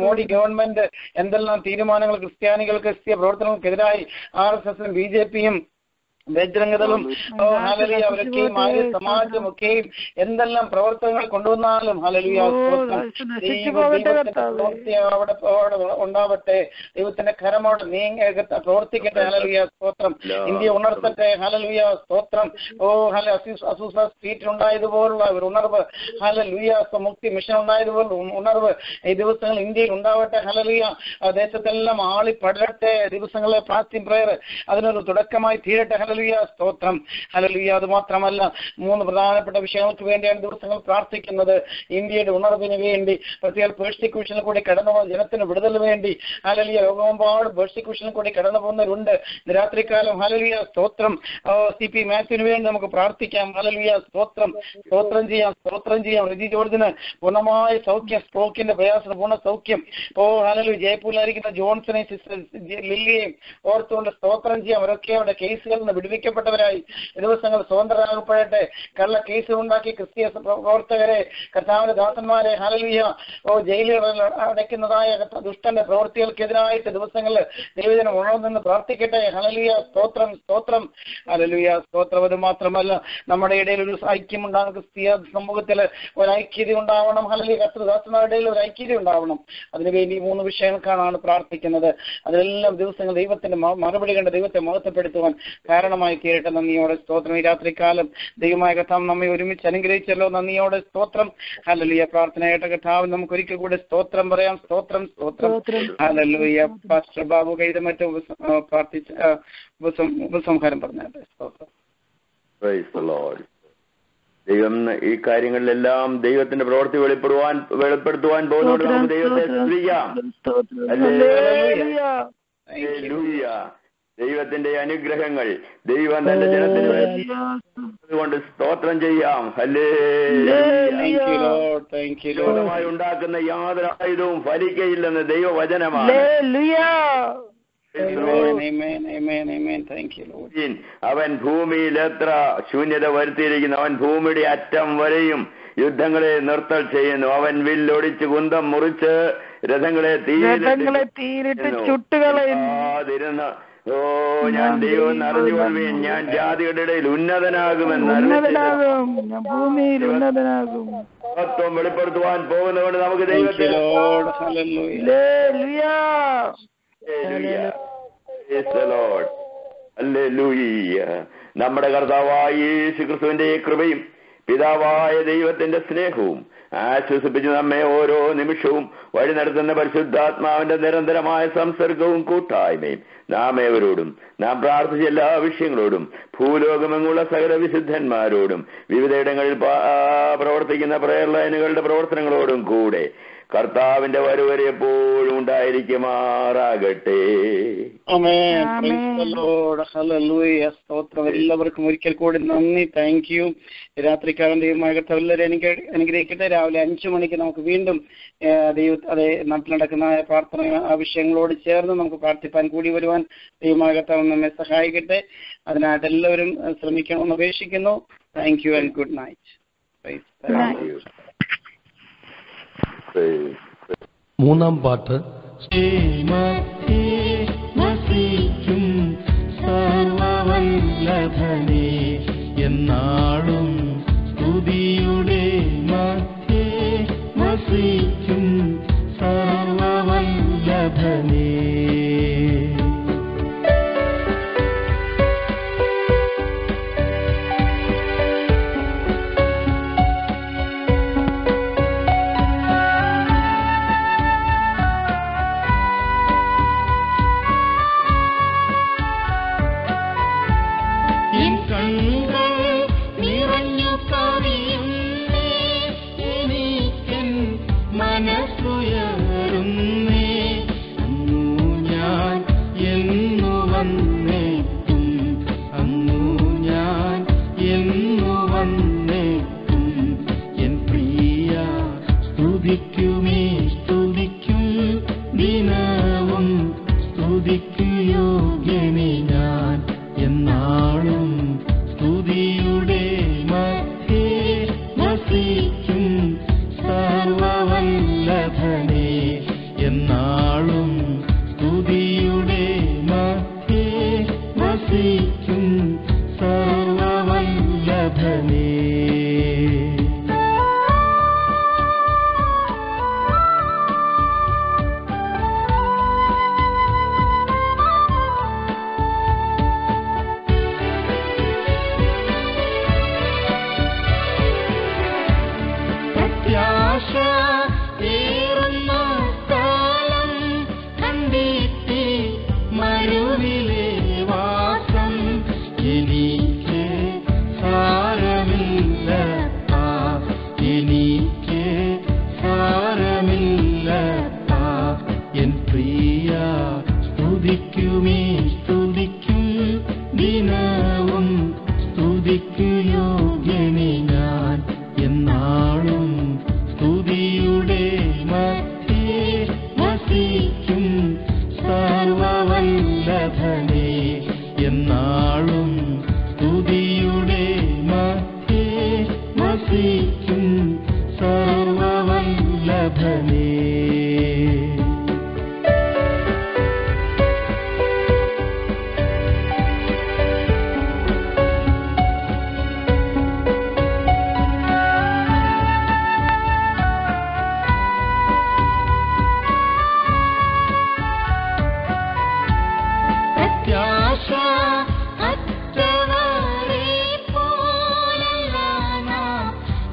മോഡി ഗവൺമെന്റ് എന്തെല്ലാം തീരുമാനങ്ങൾ ക്രിസ്ത്യാനികൾക്ക് പ്രവർത്തനങ്ങൾക്കെതിരായി RSS BJPയും ബജ്രംഗദളും ഹല്ലേലൂയ അവരൊക്കെയും ആര്യ സമാജം ഒക്കെയും എന്തെല്ലാം പ്രവർത്തനങ്ങൾ കൊണ്ടുവന്നാലും ഹല്ലേലൂയ പ്രവൃത്തി അവിടെ ഉണ്ടാവട്ടെ. ദൈവത്തിന്റെ കരം അവിടെ പ്രവർത്തിക്കട്ടെ ഹല്ലേലൂയ സ്തോത്രം. ഇന്ത്യ ഉണർത്തട്ടെ ഹല്ലേലൂയ സ്തോത്രം. അസൂസ സ്ട്രീറ്റിൽ ഉണ്ടായതുപോലുള്ള ഒരു ഉണർവ് ഹല്ലേലൂയ. മുക്തി മിഷൻ ഉണ്ടായതുപോലെ ഉണർവ് ഈ ദിവസങ്ങൾ ഇന്ത്യയിൽ ഉണ്ടാവട്ടെ ഹല്ലേലൂയ. ദേശത്തെല്ലാം ആളിപ്പടരട്ടെ. ദിവസങ്ങളിലെ ഫാസ്റ്റിംഗ് പ്രയർ അതിനൊരു തുടക്കമായി തീരട്ടെ ഹല്ലേലൂയ സ്തോത്രം ഹല്ലേലൂയ. അത് മാത്രമല്ല 3 പ്രധാനപ്പെട്ട വിഷയങ്ങൾക്ക് വേണ്ടിയാണ് ദിവസങ്ങൾ പ്രാർത്ഥിക്കുന്നത്. ഇന്ത്യയുടെ ഉണർവിന് വേണ്ടി, പ്രത്യേക പേഴ്സിക്യൂഷനിൽ കൂടി കടന്നു പോകുന്ന ജനത്തിന് വിടുതൽ വേണ്ടി ഹല്ലേലൂയ. ലോകമെമ്പാട് പേഴ്സിക്യൂഷനിൽ കൂടി കടന്നു പോകുന്നവരുണ്ട്. രാത്രികാലം ഹല്ലേലൂയ സ്തോത്രം. CP മാത്യുവിന് വേണ്ടി നമുക്ക് പ്രാർത്ഥിക്കാം ഹല്ലേലൂയ സ്തോത്രം. സ്തോത്രം ചെയ്യാം സ്തോത്രം ചെയ്യാം. റിജി ജോർജിന് പൂർണ്ണമായ സൗഖ്യം, സ്ട്രോക്കിന്റെ പ്രയാസം പൂർണ്ണ സൗഖ്യം. ഹല്ലേലൂയ. ജയ്പൂരിലായിരിക്കുന്ന ജോൺസനെയും സിസ്റ്റർ ലില്ലിയെയും ഓർത്തുകൊണ്ട് സ്തോത്രം ചെയ്യാം. അവരൊക്കെ അവരുടെ കേസുകളിൽ നിന്ന് വിടുവിക്കപ്പെട്ടവരായി ദിവസങ്ങൾ സ്വതന്ത്രരാകപ്പെടട്ടെ. കള്ള കേസ് ഉണ്ടാക്കി ക്രിസ്തീയ പ്രവർത്തകരെ, കർത്താവിന്റെ ദാസന്മാരെ ഹല്ലേലൂയ ജയിലുകളിൽ അടയ്ക്കുന്നതായ ദുഷ്ടന്റെ പ്രവൃത്തികൾക്കെതിരായിട്ട് ദിവസങ്ങളിൽ ദൈവജനം ഉണർന്നെന്ന് പ്രാർത്ഥിക്കട്ടെ ഹല്ലേലൂയ സ്തോത്രം സ്തോത്രം ഹല്ലേലൂയ സ്തോത്രം. അത് മാത്രമല്ല നമ്മുടെ ഇടയിൽ ഒരു ഐക്യം ഉണ്ടാകും. ക്രിസ്തീയ സമൂഹത്തിൽ ഒരു ഐക്യത ഉണ്ടാവണം ഹല്ലേലൂയ. കർത്തൃദാസന്മാരുടെ ഇടയിൽ ഒരു ഐക്യത ഉണ്ടാവണം. അതിനുവേണ്ടി 3 വിഷയങ്ങൾക്കാണ് പ്രാർത്ഥിക്കുന്നത്. അതിലെല്ലാം ദിവസങ്ങൾ ദൈവത്തിന്റെ മറുപടി കണ്ട് ദൈവത്തെ മഹത്വപ്പെടുത്തുവാൻ കാരണമായി തീരട്ടെ. നന്ദിയോടെ സ്തോത്രം. ഈ രാത്രികാലം ദൈവമായ കർത്താവ് നമ്മെ ഒരുമിച്ച് അനുഗ്രഹിച്ചല്ലോ. നന്ദിയോടെ സ്തോത്രം ഹല്ലേലൂയ. പ്രാർത്ഥനയായിട്ട് കർത്താവ് നമുക്ക് ഒരിക്കൽ കൂടെ സ്തോത്രം പറയാം. സ്തോത്രം സ്തോത്രം ഹല്ലേലൂയ. പാസ്റ്റർ ബാബു കൈത മറ്റും പ്രാർത്ഥിച്ച ഉപസംഹാരം പറഞ്ഞാട്ടെ. സ്തോത്രം. ദൈവം ഈ കാര്യങ്ങളിലെല്ലാം ദൈവത്തിന്റെ പ്രവൃത്തി വെളിപ്പെടുത്തുവാൻ പോകുന്നതോട് നമുക്ക് ദൈവത്തെ സ്തുതിക്കാം. ഹല്ലേലൂയ. ദൈവത്തിന്റെ അനുഗ്രഹങ്ങൾ ദൈവം തന്റെ ജനത്തിന് കൊണ്ട് സ്തോത്രം ചെയ്യാം. ഹല്ലേലൂയ. ഉണ്ടാക്കുന്ന യാതൊരു ആയുധവും ഫലിക്കയില്ലെന്ന് ദൈവവചനമാണ്. അവൻ ഭൂമിയിൽ എത്ര ശൂന്യത വരുത്തിയിരിക്കുന്നു. അവൻ ഭൂമിയുടെ അറ്റം വരെയും യുദ്ധങ്ങളെ നിർത്തൽ ചെയ്യുന്നു. അവൻ വില്ലൊടിച്ച് കുന്തം മുറിച്ച് രഥങ്ങളെ തീരിട്ട് ചുട്ടുകളയുന്നു. ഞാൻ ദൈവം അറിഞ്ഞുകൊള്ളുകയും ഞാൻ ജാതികളുടെ ഇടയിൽ ഉന്നതനാകുമെന്ന് മഹത്വം വെളിപ്പെടുത്തുവാൻ പോകുന്നതുകൊണ്ട് നമുക്ക് ദൈവത്തെ നമ്മുടെ കർത്താവായ യേശുക്രിസ്തുവിന്റെ കൃപയും പിതാവായ ദൈവത്തിന്റെ സ്നേഹവും ആശ്വസിപ്പിച്ച് നമ്മെ ഓരോ നിമിഷവും വഴി നടത്തുന്ന പരിശുദ്ധാത്മാവിന്റെ നിരന്തരമായ സംസർഗവും കൂട്ടായ്മയും നാം ഏവരോടും നാം പ്രാർത്ഥിച്ച എല്ലാ വിഷയങ്ങളോടും ഭൂലോകമെങ്ങുള്ള സകല വിശുദ്ധന്മാരോടും വിവിധയിടങ്ങളിൽ പ്രവർത്തിക്കുന്ന പ്രയർ ലൈനുകളുടെ പ്രവർത്തനങ്ങളോടും കൂടെ കർത്താവിന്റെ വരവരെ എപ്പോഴും ഉണ്ടായിരിക്കുമാറാകട്ടെ. സ്തോത്രം. എല്ലാവർക്കും ഒരിക്കൽ കൂടി നന്ദി. Thank you. രാത്രിക്കാലം ദൈവമായ കർത്താവ് എല്ലാവരും അനുഗ്രഹിക്കട്ടെ. രാവിലെ 5 മണിക്ക് നമുക്ക് വീണ്ടും നാട്ടിൽ നടക്കുന്ന പ്രാർത്ഥന വിഷയങ്ങളോട് ചേർന്ന് നമുക്ക് പ്രാർത്ഥിപ്പാൻ കൂടി വരുവാൻ ദൈവമായ കർത്താവ് നമ്മെ സഹായിക്കട്ടെ. അതിനായിട്ട് എല്ലാവരും ശ്രമിക്കണമെന്ന് അപേക്ഷിക്കുന്നു. Thank you and good night. മൂന്നാം പാട്ട് സർവവല്ലഭനേ എന്നാളും സ്തുതിയുടെ മധ്യേ വസിക്കും സർവവല്ലഭനേ. എന്നാളും സ്തുതിയുടെ മധ്യേ വസിക്കും സർവവല്ലഭനേ.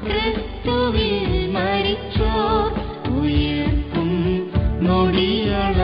ക്രിസ്തുവിൽ മരിച്ചോർ ഉയർക്കും നൊടിയള